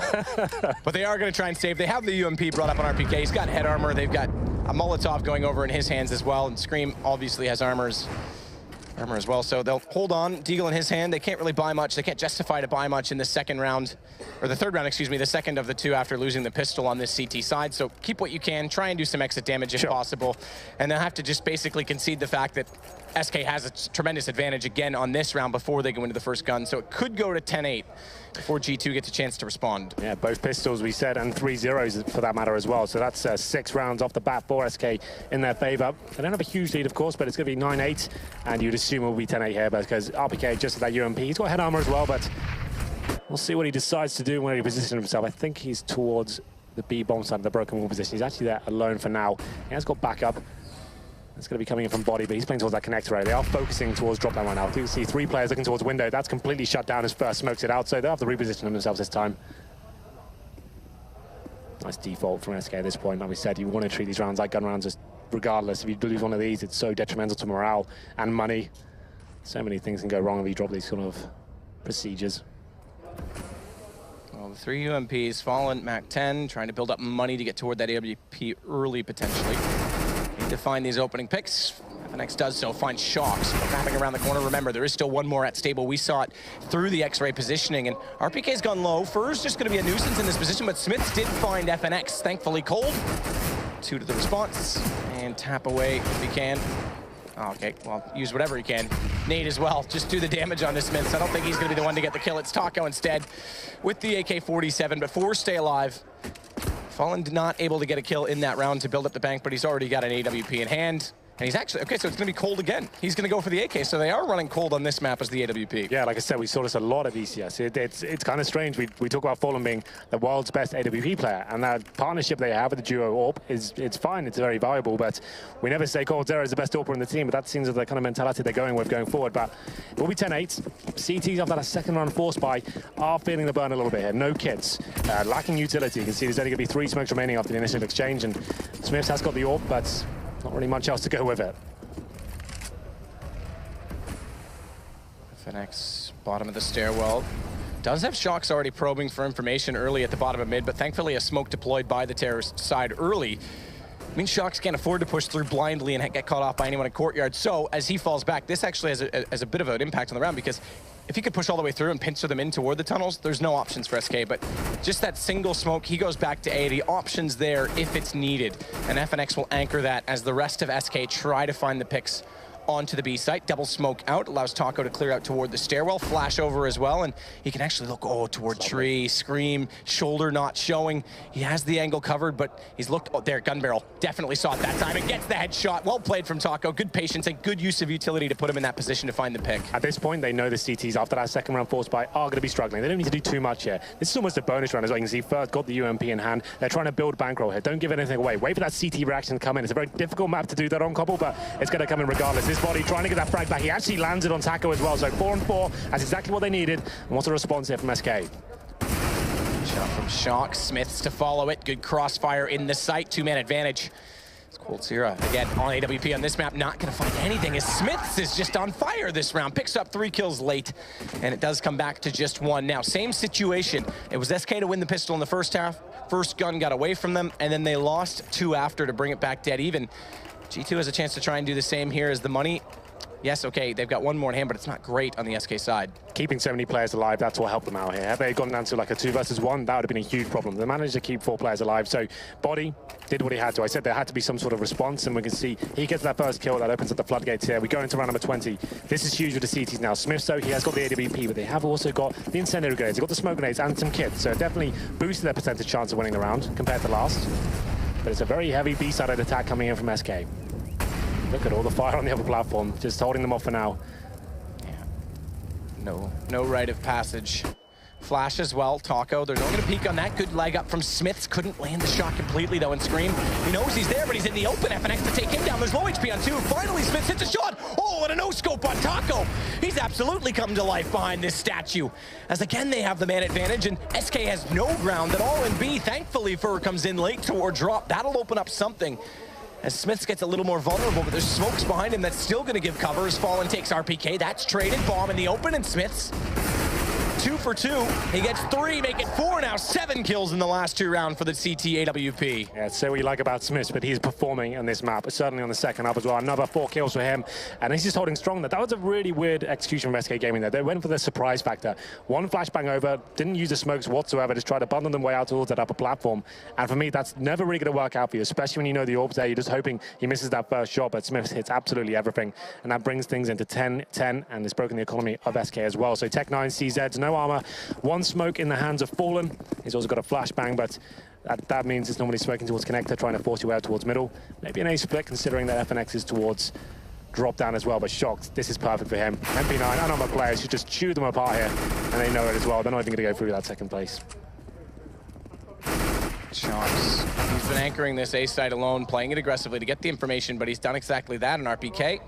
But they are going to try and save. They have the UMP brought up on RPK. He's got head armor. They've got a Molotov going over in his hands as well. And Scream obviously has armor as well, so they'll hold on. Deagle in his hand. They can't really buy much. They can't justify to buy much in the second round, or the third round, excuse me, the second of the 2 after losing the pistol on this CT side. So keep what you can. Try and do some exit damage if possible. And they'll have to just basically concede the fact that SK has a tremendous advantage again on this round before they go into the first gun. So it could go to 10-8 before G2 gets a chance to respond. Yeah, both pistols we said, and 3 zeros for that matter as well. So that's 6 rounds off the bat for SK in their favor. They don't have a huge lead, of course, but it's going to be 9-8, and you'd assume it will be 10-8 here because RPK just at that UMP. He's got head armor as well, but we'll see what he decides to do when he positions himself. I think he's towards the B bomb side of the broken wall position. He's actually there alone for now. He has got backup. It's going to be coming in from Body, but he's playing towards that connector area. They are focusing towards drop down right now. You can see 3 players looking towards window. That's completely shut down as First smokes it out, so they'll have to reposition themselves this time. Nice default from SK at this point. Like we said, you want to treat these rounds like gun rounds, just regardless. If you lose one of these, it's so detrimental to morale and money. So many things can go wrong if you drop these sort of procedures. Well, the 3 UMPs, Fallen, Mac 10, trying to build up money to get toward that AWP early, potentially. Need to find these opening picks. FNX does so, finds Shox, wrapping around the corner. Remember, there is still one more at stable. We saw it through the X-ray positioning, and RPK's gone low. Fur's just going to be a nuisance in this position, but Smiths did find FNX, thankfully cold. 2 to the response, and tap away if he can. Oh, okay, well, use whatever he can. Nade as well, just do the damage on this Smiths. I don't think he's going to be the one to get the kill. It's Taco instead with the AK-47, but 4 stay alive. Fallen not able to get a kill in that round to build up the bank, but he's already got an AWP in hand. And he's actually, okay, so it's going to be cold again. He's going to go for the AK, so they are running cold on this map as the AWP. Yeah, like I said, we saw this a lot at ECS. It's kind of strange. We talk about Fallen being the world's best AWP player, and that partnership they have with the duo AWP it's fine, it's very valuable, but we never say Coldzera is the best AWPer in the team, but that seems the kind of mentality they're going with going forward. But it will be 10-8. CTs after that second round 4 spy are feeling the burn a little bit here. No kits, lacking utility. You can see there's only going to be 3 smokes remaining after the initial exchange, and Smiths has got the AWP, but not really much else to go with it. FNX, bottom of the stairwell. Does have Shox already probing for information early at the bottom of mid, but thankfully a smoke deployed by the terrorist side early. I mean, Shox can't afford to push through blindly and get caught off by anyone in courtyard. So as he falls back, this actually has a bit of an impact on the round, because if he could push all the way through and pincer them in toward the tunnels, there's no options for SK, but just that single smoke, he goes back to A. The options there if it's needed, and FNX will anchor that as the rest of SK try to find the picks onto the B site. Double smoke out, allows Taco to clear out toward the stairwell, flash over as well, and he can actually look, toward tree, scream, shoulder not showing. He has the angle covered, but he's looked, there, gun barrel. Definitely saw it that time and gets the headshot. Well played from Taco. Good patience and good use of utility to put him in that position to find the pick. At this point, they know the CTs after that second round force buy are going to be struggling. They don't need to do too much here. This is almost a bonus round as well. You can see First got the UMP in hand. They're trying to build bankroll here. Don't give anything away. Wait for that CT reaction to come in. It's a very difficult map to do that on Cbble, but it's going to come in regardless. This body trying to get that frag back. He actually landed on Taco as well. So 4-on-4. That's exactly what they needed. And what's the response here from SK? Shot from Shock. Smiths to follow it. Good crossfire in the site. Two-man advantage. It's coldzera again on AWP on this map. Not going to find anything as Smiths is just on fire this round. Picks up 3 kills late, and it does come back to just 1. Now, same situation. It was SK to win the pistol in the first half. First gun got away from them, and then they lost 2 after to bring it back dead even. G2 has a chance to try and do the same here as the money. Yes, okay, they've got 1 more in hand, but it's not great on the SK side. Keeping so many players alive, that's what helped them out here. Had they gone down to like a 2 versus 1, that would have been a huge problem. They managed to keep 4 players alive, so Body did what he had to. I said there had to be some sort of response, and we can see he gets that first kill. That opens up the floodgates here. We go into round number 20. This is huge with the CTs now. Smith, so he has got the AWP, but they have also got the incendiary grenades. They've got the smoke grenades and some kits, so definitely boosted their percentage chance of winning the round compared to last. But it's a very heavy B-sided attack coming in from SK. Look at all the fire on the other platform, just holding them off for now. Yeah. No rite of passage. Flash as well, Taco. They're not going to peek on that. Good leg up from Smiths. Couldn't land the shot completely though and Scream. He knows he's there, but he's in the open. FNX to take him down. There's low HP on 2. Finally, Smiths hits a shot. Oh, and a no-scope on Taco. He's absolutely come to life behind this statue. As again, they have the man advantage, and SK has no ground at all in B. Thankfully, Fur comes in late toward drop. That'll open up something. As Smiths gets a little more vulnerable, but there's smokes behind him that's still going to give cover as Fallen takes RPK. That's traded. Bomb in the open, and Smiths 2 for 2. He gets 3, make it 4 now. 7 kills in the last 2 rounds for the CT AWP. Yeah, say what you like about Smiths, but he's performing on this map, certainly on the second up as well. Another 4 kills for him, and he's just holding strong. That was a really weird execution from SK Gaming there. They went for the surprise factor. 1 flashbang over, didn't use the smokes whatsoever, just tried to bundle them way out towards that upper platform. And for me, that's never really going to work out for you, especially when you know the orb's there. You're just hoping he misses that first shot, but Smiths hits absolutely everything. And that brings things into 10-10, and it's broken the economy of SK as well. So Tech 9, CZs, no armor. 1 smoke in the hands of Fallen. He's also got a flashbang, but that means it's normally smoking towards connector, trying to force you out towards middle. Maybe an A split, considering that FNX is towards drop down as well, but Shocked, this is perfect for him. MP9, unarmored players should just chew them apart here, and they know it as well. They're not even going to go through that second place. Shocks. He's been anchoring this A side alone, playing it aggressively to get the information, but he's done exactly that in RPK.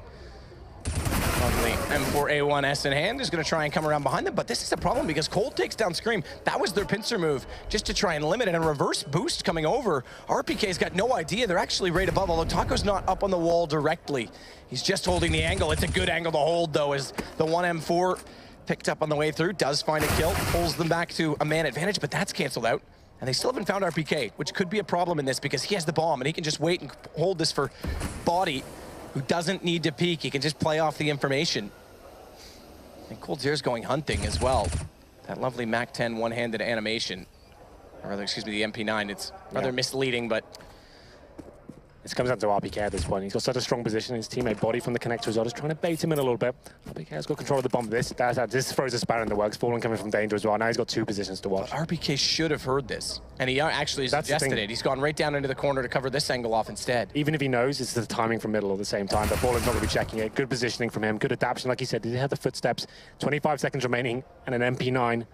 Lovely M4A1S in hand is going to try and come around behind them, but this is a problem because Cold takes down Scream. That was their pincer move, just to try and limit it, and a reverse boost coming over. RPK's got no idea. They're actually right above, although Taco's not up on the wall directly. He's just holding the angle. It's a good angle to hold, though, as the 1M4 picked up on the way through, does find a kill, pulls them back to a man advantage, but that's canceled out. And they still haven't found RPK, which could be a problem in this because he has the bomb and he can just wait and hold this for Body, who doesn't need to peek. He can just play off the information. And coldzera's going hunting as well. That lovely MAC-10 one-handed animation. Or rather, excuse me, the MP9. It's rather misleading, but This comes down to RPK at this point. He's got such a strong position. His teammate Body from the connector as well, just trying to bait him in a little bit. RPK's got control of the bomb. This throws a spanner in the works. Fallen coming from danger as well. Now he's got 2 positions to watch. But RPK should have heard this, and he actually suggested it. He's gone right down into the corner to cover this angle off instead. Even if he knows, it's the timing from middle at the same time. But Fallen's not going to be checking it. Good positioning from him. Good adaptation, like he said. He had the footsteps. 25 seconds remaining, and an MP9.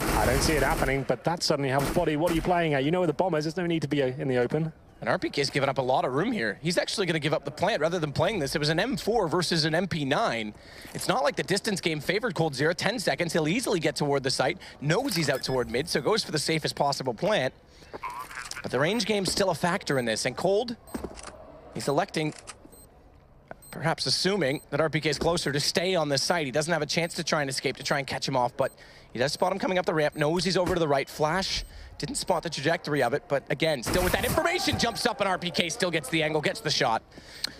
I don't see it happening, but that suddenly helps Body. What are you playing at? You know where the bomb is. There's no need to be in the open. And RPK's given up a lot of room here. He's actually going to give up the plant rather than playing this. It was an M4 versus an MP9. It's not like the distance game favored coldzera. 10 seconds, he'll easily get toward the site. Knows he's out toward mid, so goes for the safest possible plant. But the range game's still a factor in this. And Cold, he's electing, perhaps assuming that RPK is closer, to stay on the site. He doesn't have a chance to try and escape, to try and catch him off, but he does spot him coming up the ramp, knows he's over to the right. Flash didn't spot the trajectory of it, but again, still with that information, jumps up and RPK still gets the angle, gets the shot.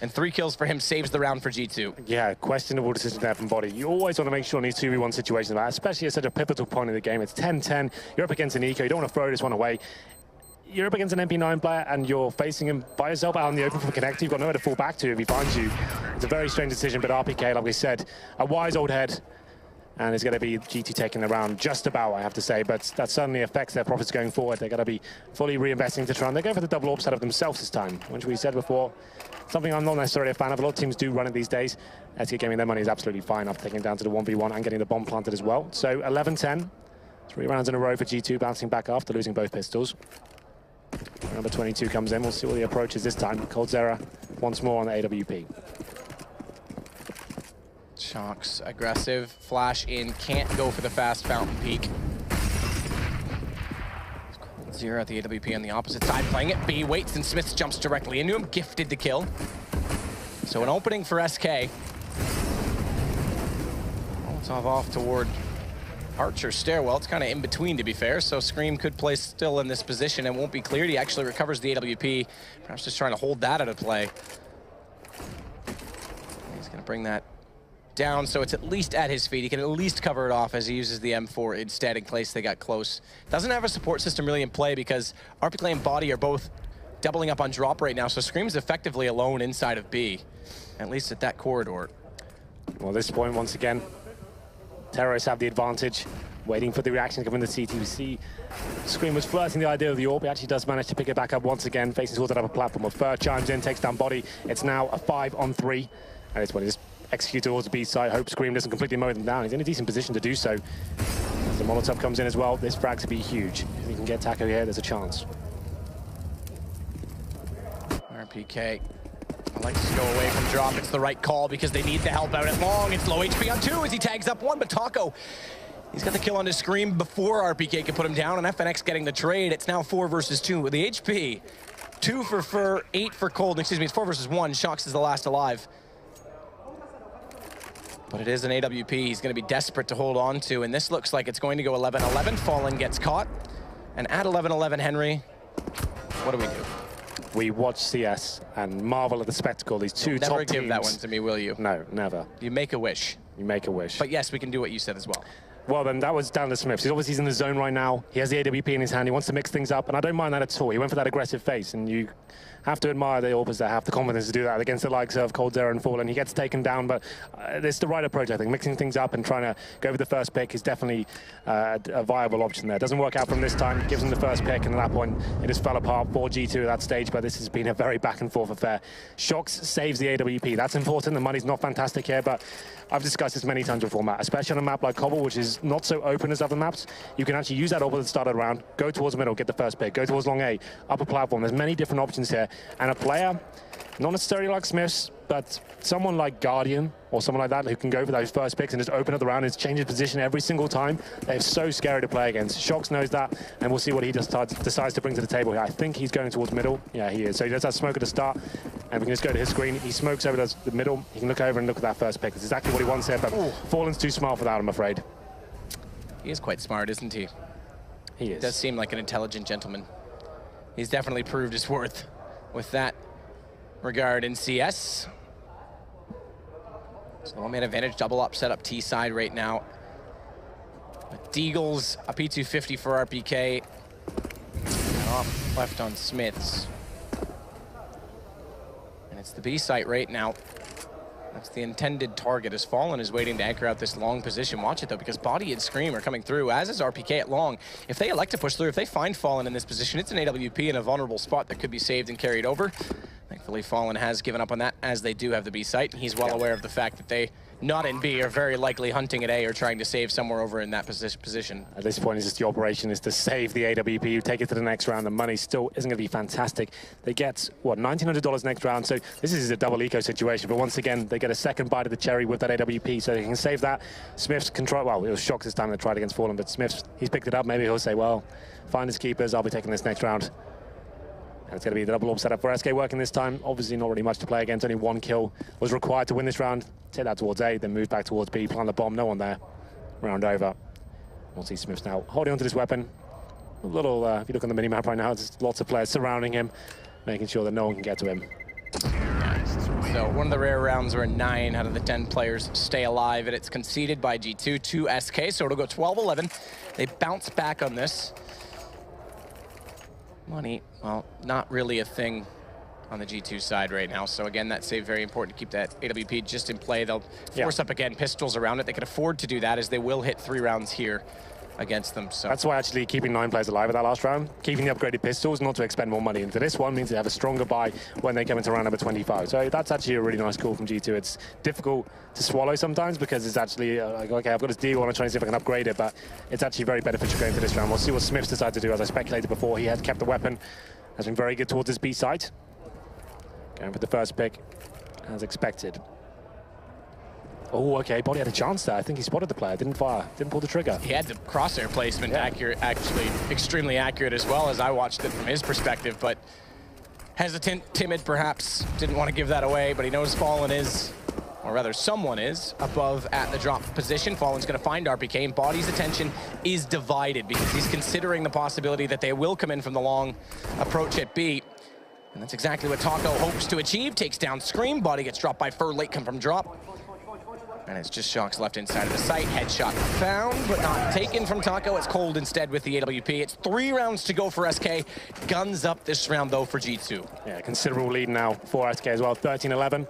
And 3 kills for him saves the round for G2. Yeah, questionable decision there from Body. You always want to make sure in these 2v1 situations, especially at such a pivotal point in the game. It's 10-10, you're up against an eco, you don't want to throw this one away. you're up against an MP9 player and you're facing him by yourself out in the open from Connect. You've got nowhere to fall back to if he finds you. It's a very strange decision, but RPK, like we said, a wise old head. And it's going to be GT taking the round just about, I have to say, but that certainly affects their profits going forward. They're going to be fully reinvesting to try, and they go for the double AWP setup themselves this time, which we said before, something I'm not necessarily a fan of. A lot of teams do run it these days. SK Gaming, their money is absolutely fine after taking it down to the 1v1 and getting the bomb planted as well. So 11-10, 3 rounds in a row for G2, bouncing back after losing both pistols. Number 22 comes in. We'll see what the approach is this time. coldzera once more on the AWP. Shox aggressive, flash in, can't go for the fast fountain peak. coldzera at the AWP on the opposite side, playing it B, waits, and Smith jumps directly into him, gifted the kill. So an opening for SK. Molotov off toward Archer stairwell. It's kind of in between, to be fair, so Scream could play still in this position and won't be cleared. He actually recovers the AWP, perhaps just trying to hold that out of play. He's going to bring that down, so it's at least at his feet. He can at least cover it off as he uses the M4 instead in case they got close. Doesn't have a support system really in play because RPK and Body are both doubling up on drop right now, so Scream's effectively alone inside of B, at least at that corridor. Well, at this point, once again, Terrorists have the advantage, waiting for the reaction to come in the CTC. Scream was flirting the idea of the AWP. He actually does manage to pick it back up once again, facing towards that upper platform. But Fur chimes in, takes down Body. It's now a 5-on-3. And it's when he just executes towards the B side. Hope Scream doesn't completely mow them down. He's in a decent position to do so. As the Molotov comes in as well, this frag to be huge. If he can get Taco here, there's a chance. RPK likes to go away from drop. It's the right call because they need the help out at long. It's low HP on 2 as he tags up 1, but Taco, he's got the kill on his Scream before RPK can put him down, and FNX getting the trade. It's now 4 versus 2 with the HP. 2 for Fur, 8 for Cold. Excuse me, it's 4 versus 1. Shox is the last alive. But it is an AWP he's going to be desperate to hold on to, and this looks like it's going to go 11-11. Fallen gets caught, and at 11-11, Henry, what do we do? We watch CS and marvel at the spectacle. These two top teams. Never give that one to me, will you? No, never. You make a wish. You make a wish. But yes, we can do what you said as well. Well, then that was down to Smith. He's obviously in the zone right now. He has the AWP in his hand. He wants to mix things up, and I don't mind that at all. He went for that aggressive face, and you have to admire the AWPers that have the confidence to do that against the likes of coldzera and Fallen. He gets taken down, but it's the right approach, I think. Mixing things up and trying to go for the first pick is definitely a viable option there. Doesn't work out from this time. Gives him the first pick, and at that point, it just fell apart for G2 at that stage, but this has been a very back and forth affair. Shox saves the AWP. That's important. The money's not fantastic here, but I've discussed this many times before, Matt, especially on a map like Cbble, which is not so open as other maps. You can actually use that AWP at the start of the round, go towards the middle, get the first pick, go towards long A, upper platform. There's many different options here, and a player, not necessarily like Smiths, but someone like Guardian or someone like that who can go for those first picks and just open up the round and change his position every single time. They're so scary to play against. Shox knows that, and we'll see what he decides to bring to the table here. I think he's going towards middle. Yeah, he is. So he does that smoke at the start, and we can just go to his screen. He smokes over the middle. He can look over and look at that first pick. That's exactly what he wants here, but Fallen's too smart for that, I'm afraid. He is quite smart, isn't he? He is. Does seem like an intelligent gentleman. He's definitely proved his worth with that regard in CS. So the one-man advantage, double up, set up T side right now. But Deagles, a P250 for RPK. Off left on Smiths. And it's the B site right now. That's the intended target, as Fallen is waiting to anchor out this long position. Watch it though, because Body and Scream are coming through, as is RPK at long. If they elect to push through, if they find Fallen in this position, it's an AWP in a vulnerable spot that could be saved and carried over. Thankfully, Fallen has given up on that, as they do have the B site. He's well aware of the fact that they, not in B, are very likely hunting at A or trying to save somewhere over in that position. At this point, it's just the operation is to save the AWP, take it to the next round. The money still isn't going to be fantastic. They get, what, $1,900 next round, so this is a double eco situation. But once again, they get a second bite of the cherry with that AWP, so they can save that. Smith's control, well, it was Shox this time that tried against Fallen, but Smith's, he's picked it up. Maybe he'll say, well, find his keepers, I'll be taking this next round. And it's going to be the double AWP setup for SK working this time. Obviously not really much to play against. Only 1 kill was required to win this round. Take that towards A, then move back towards B, plant the bomb. No one there. Round over. We'll see Smiths now holding onto this weapon. A little, if you look on the mini-map right now, there's lots of players surrounding him, making sure that no one can get to him. So one of the rare rounds where 9 out of the 10 players stay alive, and it's conceded by G2 to SK, so it'll go 12-11. They bounce back on this. Money, well, not really a thing on the G2 side right now. So again, that save very important to keep that AWP just in play. They'll force up again pistols around it. They can afford to do that as they will hit 3 rounds here against them. So that's why actually keeping 9 players alive at that last round, keeping the upgraded pistols, not to expend more money into this one, means they have a stronger buy when they come into round number 25. So that's actually a really nice call from G2. It's difficult to swallow sometimes because it's actually like, okay, I've got this deal, I want to try and see if I can upgrade it, but it's actually very beneficial going into this round. We'll see what Smiths decides to do. As I speculated before, he has kept the weapon, has been very good towards his B site. Going for the first pick, as expected. Oh, okay, Body had a chance there. I think he spotted the player, didn't fire, didn't pull the trigger. He had the crosshair placement accurate, actually extremely accurate as well as I watched it from his perspective, but hesitant, timid perhaps, didn't want to give that away, but he knows Fallen is, or rather someone is, above at the drop position. Fallen's going to find RPK, and Body's attention is divided because he's considering the possibility that they will come in from the long approach at B. And that's exactly what Taco hopes to achieve. Takes down Scream. Body gets dropped by Fur. Late come from drop. And it's just Shox left inside of the site. Headshot found, but not taken from Taco. It's Cold instead with the AWP. It's 3 rounds to go for SK. Guns up this round, though, for G2. Yeah, considerable lead now for SK as well, 13-11.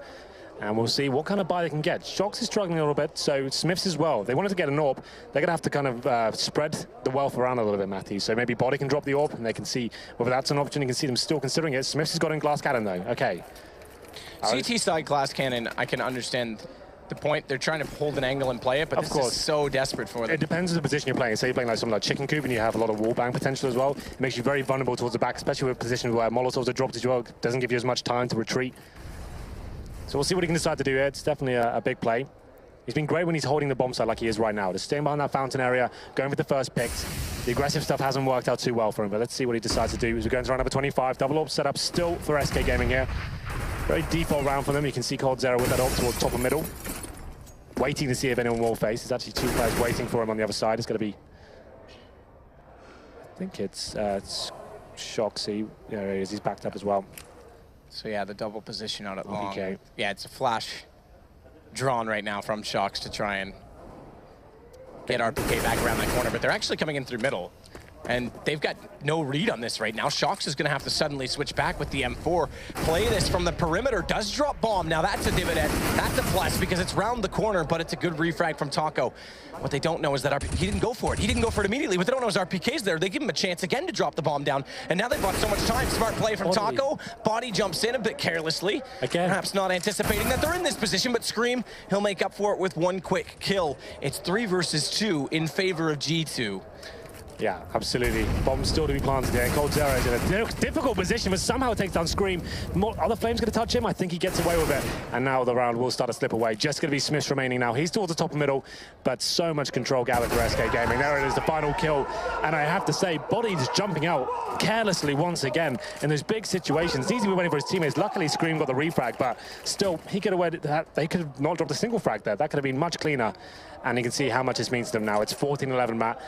And we'll see what kind of buy they can get. Shox is struggling a little bit, so Smiths as well. They wanted to get an AWP. They're going to have to kind of spread the wealth around a little bit, Matthew. So maybe Body can drop the AWP, and they can see whether that's an option. You can see them still considering it. Smiths has got in glass cannon, though. Okay. CT side glass cannon, I can understand the point. They're trying to hold an angle and play it, but this is so desperate for them. It depends on the position you're playing. Say you're playing like something like Chicken Coop and you have a lot of wall bang potential as well. It makes you very vulnerable towards the back, especially with positions where Molotovs are dropped as well. It doesn't give you as much time to retreat. So we'll see what he can decide to do here. It's definitely a big play. He's been great when he's holding the bomb site like he is right now. Just staying behind that fountain area, going for the first picks. The aggressive stuff hasn't worked out too well for him, but let's see what he decides to do as we go into round number 25. Double AWP set up still for SK Gaming here. Very default round for them. You can see Cold Zero with that AWP towards top and middle. Waiting to see if anyone will face. There's actually 2 players waiting for him on the other side. It's going to be... I think it's Shoxy. There he is. He's backed up as well. So yeah, the double position out at long. Okay. Yeah, it's a flash drawn right now from Shox to try and get RPK back around that corner, but they're actually coming in through middle. And they've got no read on this right now. Shox is going to have to suddenly switch back with the M4. Play this from the perimeter. Does drop bomb. Now that's a dividend. That's a plus because it's round the corner, but it's a good refrag from Taco. What they don't know is that he didn't go for it. He didn't go for it immediately. What they don't know is RPK's there. They give him a chance again to drop the bomb down. And now they've got so much time. Smart play from Taco. Body jumps in a bit carelessly. Again. Perhaps not anticipating that they're in this position, but Scream, he'll make up for it with 1 quick kill. It's 3 versus 2 in favor of G2. Yeah, absolutely. Bomb still to be planted here. Cold Zero is in a difficult position, but somehow takes down Scream. Are the Flames going to touch him? I think he gets away with it. And now the round will start to slip away. Just going to be Smiths remaining now. He's towards the top and middle, but so much control gathered for SK Gaming. There it is, the final kill. And I have to say, Body just jumping out carelessly once again in those big situations. It's easy to be waiting for his teammates. Luckily, Scream got the refrag, but still, he could have waited that. They could have not dropped a single frag there. That could have been much cleaner. And you can see how much this means to them now. It's 14-11, Matt.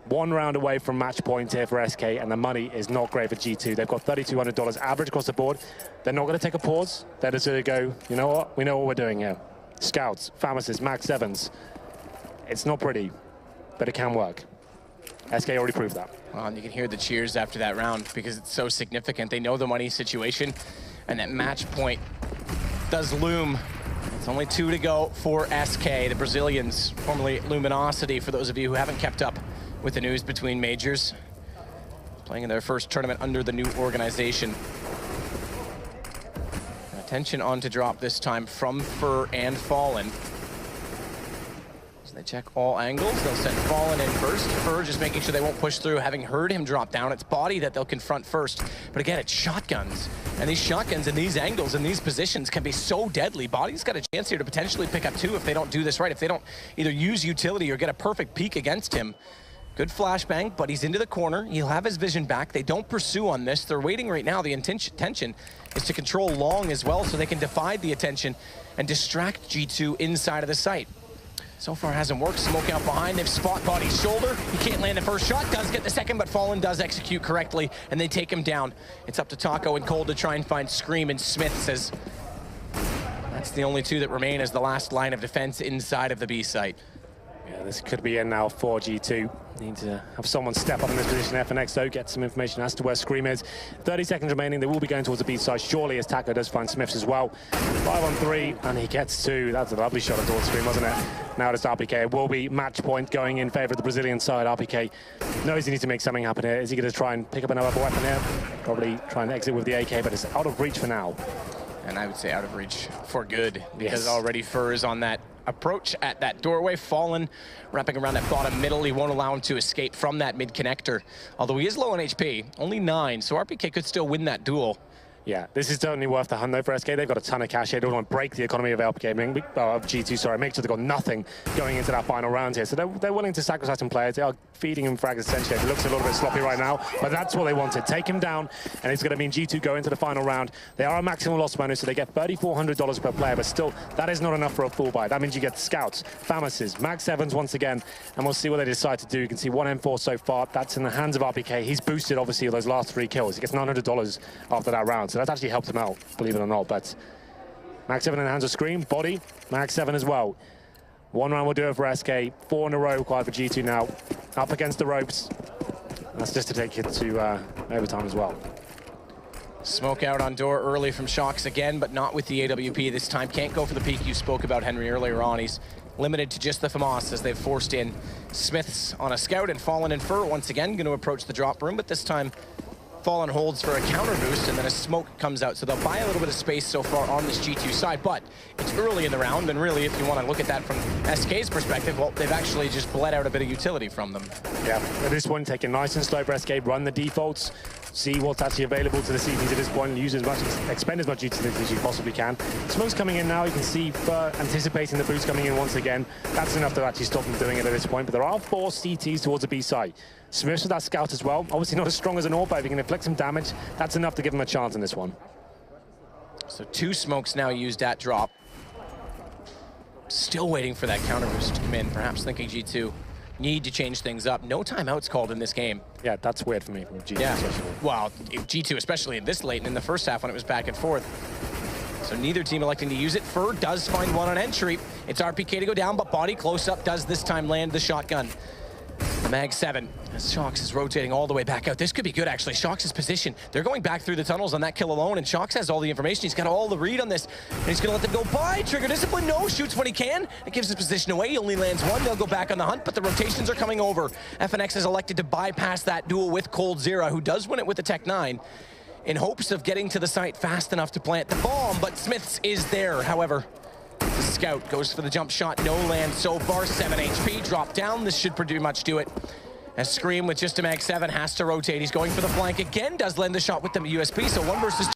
1 round away from match point here for SK, and the money is not great for G2. They've got $3,200 average across the board. They're not going to take a pause. They're just going to go, you know what? We know what we're doing here. Scouts, Pharmacists, Max 7s. It's not pretty, but it can work. SK already proved that. Well, and you can hear the cheers after that round because it's so significant. They know the money situation, and that match point does loom. It's only 2 to go for SK, the Brazilians, formerly Luminosity, for those of you who haven't kept up with the news between majors. Playing in their first tournament under the new organization. Attention on to drop this time from Fur and Fallen. As they check all angles, they'll send Fallen in first. Fur just making sure they won't push through, having heard him drop down. It's Body that they'll confront first. But again, it's shotguns. And these shotguns in these angles and these positions can be so deadly. Body's got a chance here to potentially pick up 2 if they don't do this right. If they don't either use utility or get a perfect peek against him. Good flashbang, but he's into the corner. He'll have his vision back. They don't pursue on this. They're waiting right now. The intention is to control long as well so they can divide the attention and distract G2 inside of the site. So far hasn't worked. Smoke out behind. They've spot Body's shoulder. He can't land the first shot. Does get the second, but Fallen does execute correctly, and they take him down. It's up to Taco and Cole to try and find Scream, and Smith says that's the only 2 that remain as the last line of defense inside of the B site. Yeah, this could be in now for G2. Need to have someone step up in this position. FNX, though, get some information as to where Scream is. 30 seconds remaining. They will be going towards the B side, surely, as Taco does find Smiths as well. 5-on-3, and he gets 2. That's a lovely shot towards Scream, wasn't it? Now it's RPK. It will be match point going in favor of the Brazilian side. RPK knows he needs to make something happen here. Is he going to try and pick up another weapon here? Probably try and exit with the AK, but it's out of reach for now. And I would say out of reach for good, because yes. already Fur is on that approach at that doorway. Fallen, wrapping around that bottom middle. He won't allow him to escape from that mid connector. Although he is low on HP, only 9, so RPK could still win that duel. Yeah, this is certainly worth the hunt, though, for SK. They've got a ton of cash here. They don't want to break the economy of LPK, of G2, sorry. Make sure they've got nothing going into that final round here. So they're willing to sacrifice some players. They are feeding him frags, essentially. It looks a little bit sloppy right now, but that's what they wanted. Take him down, and it's going to mean G2 go into the final round. They are a maximum loss bonus, so they get $3,400 per player, but still, that is not enough for a full buy. That means you get Scouts, Famuses, Mag 7s once again, and we'll see what they decide to do. You can see 1 M4 so far. That's in the hands of RPK. He's boosted, obviously, with those last 3 kills. He gets $900 after that round, so that's actually helped him out, believe it or not. But Mag 7 in the hands of Scream, body, Mag 7 as well. 1 round will do it for SK. 4 in a row required for G2 now. Up against the ropes. That's just to take it to overtime as well. Smoke out on door early from Shox again, but not with the AWP this time. Can't go for the peek you spoke about, Henry, earlier on. He's limited to just the FAMAS as they've forced in Smiths on a scout, and Fallen and Fur once again going to approach the drop room, but this time Fallen holds for a counter boost, and then a smoke comes out. So they'll buy a little bit of space so far on this G2 side, but it's early in the round, and really, if you want to look at that from SK's perspective, well, they've actually just bled out a bit of utility from them. Yeah, at this point, take it nice and slow for SK, run the defaults, see what's actually available to the CTs at this point, use as much, expend as much utility as you possibly can. Smoke's coming in now. You can see Fur anticipating the boost coming in once again. That's enough to actually stop them doing it at this point, but there are 4 CTs towards the B side. Smiths with that scout as well. Obviously not as strong as an AWP, but if he can inflict some damage, that's enough to give him a chance in this one. So 2 smokes now used at drop. Still waiting for that counter boost to come in, perhaps thinking G2 need to change things up. No timeouts called in this game. Yeah, that's weird for me from G2 especially. Well, G2 especially in this late and in the first half when it was back and forth. So neither team electing to use it. Fur does find one on entry. It's RPK to go down, but body close up does this time land the shotgun. Mag 7, as Shox is rotating all the way back out. This could be good, actually. Shox's position. They're going back through the tunnels on that kill alone, and Shox has all the information. He's got all the read on this, and he's going to let them go by. Trigger discipline, no, shoots when he can. It gives his position away. He only lands 1. They'll go back on the hunt, but the rotations are coming over. FNX has elected to bypass that duel with coldzera, who does win it with the Tech 9, in hopes of getting to the site fast enough to plant the bomb, but Smiths is there, however. The scout goes for the jump shot, no land so far, 7 HP, drop down. This should pretty much do it. As Scream with just a Mag 7 has to rotate. He's going for the flank again, does land the shot with the USP, so 1 versus 2.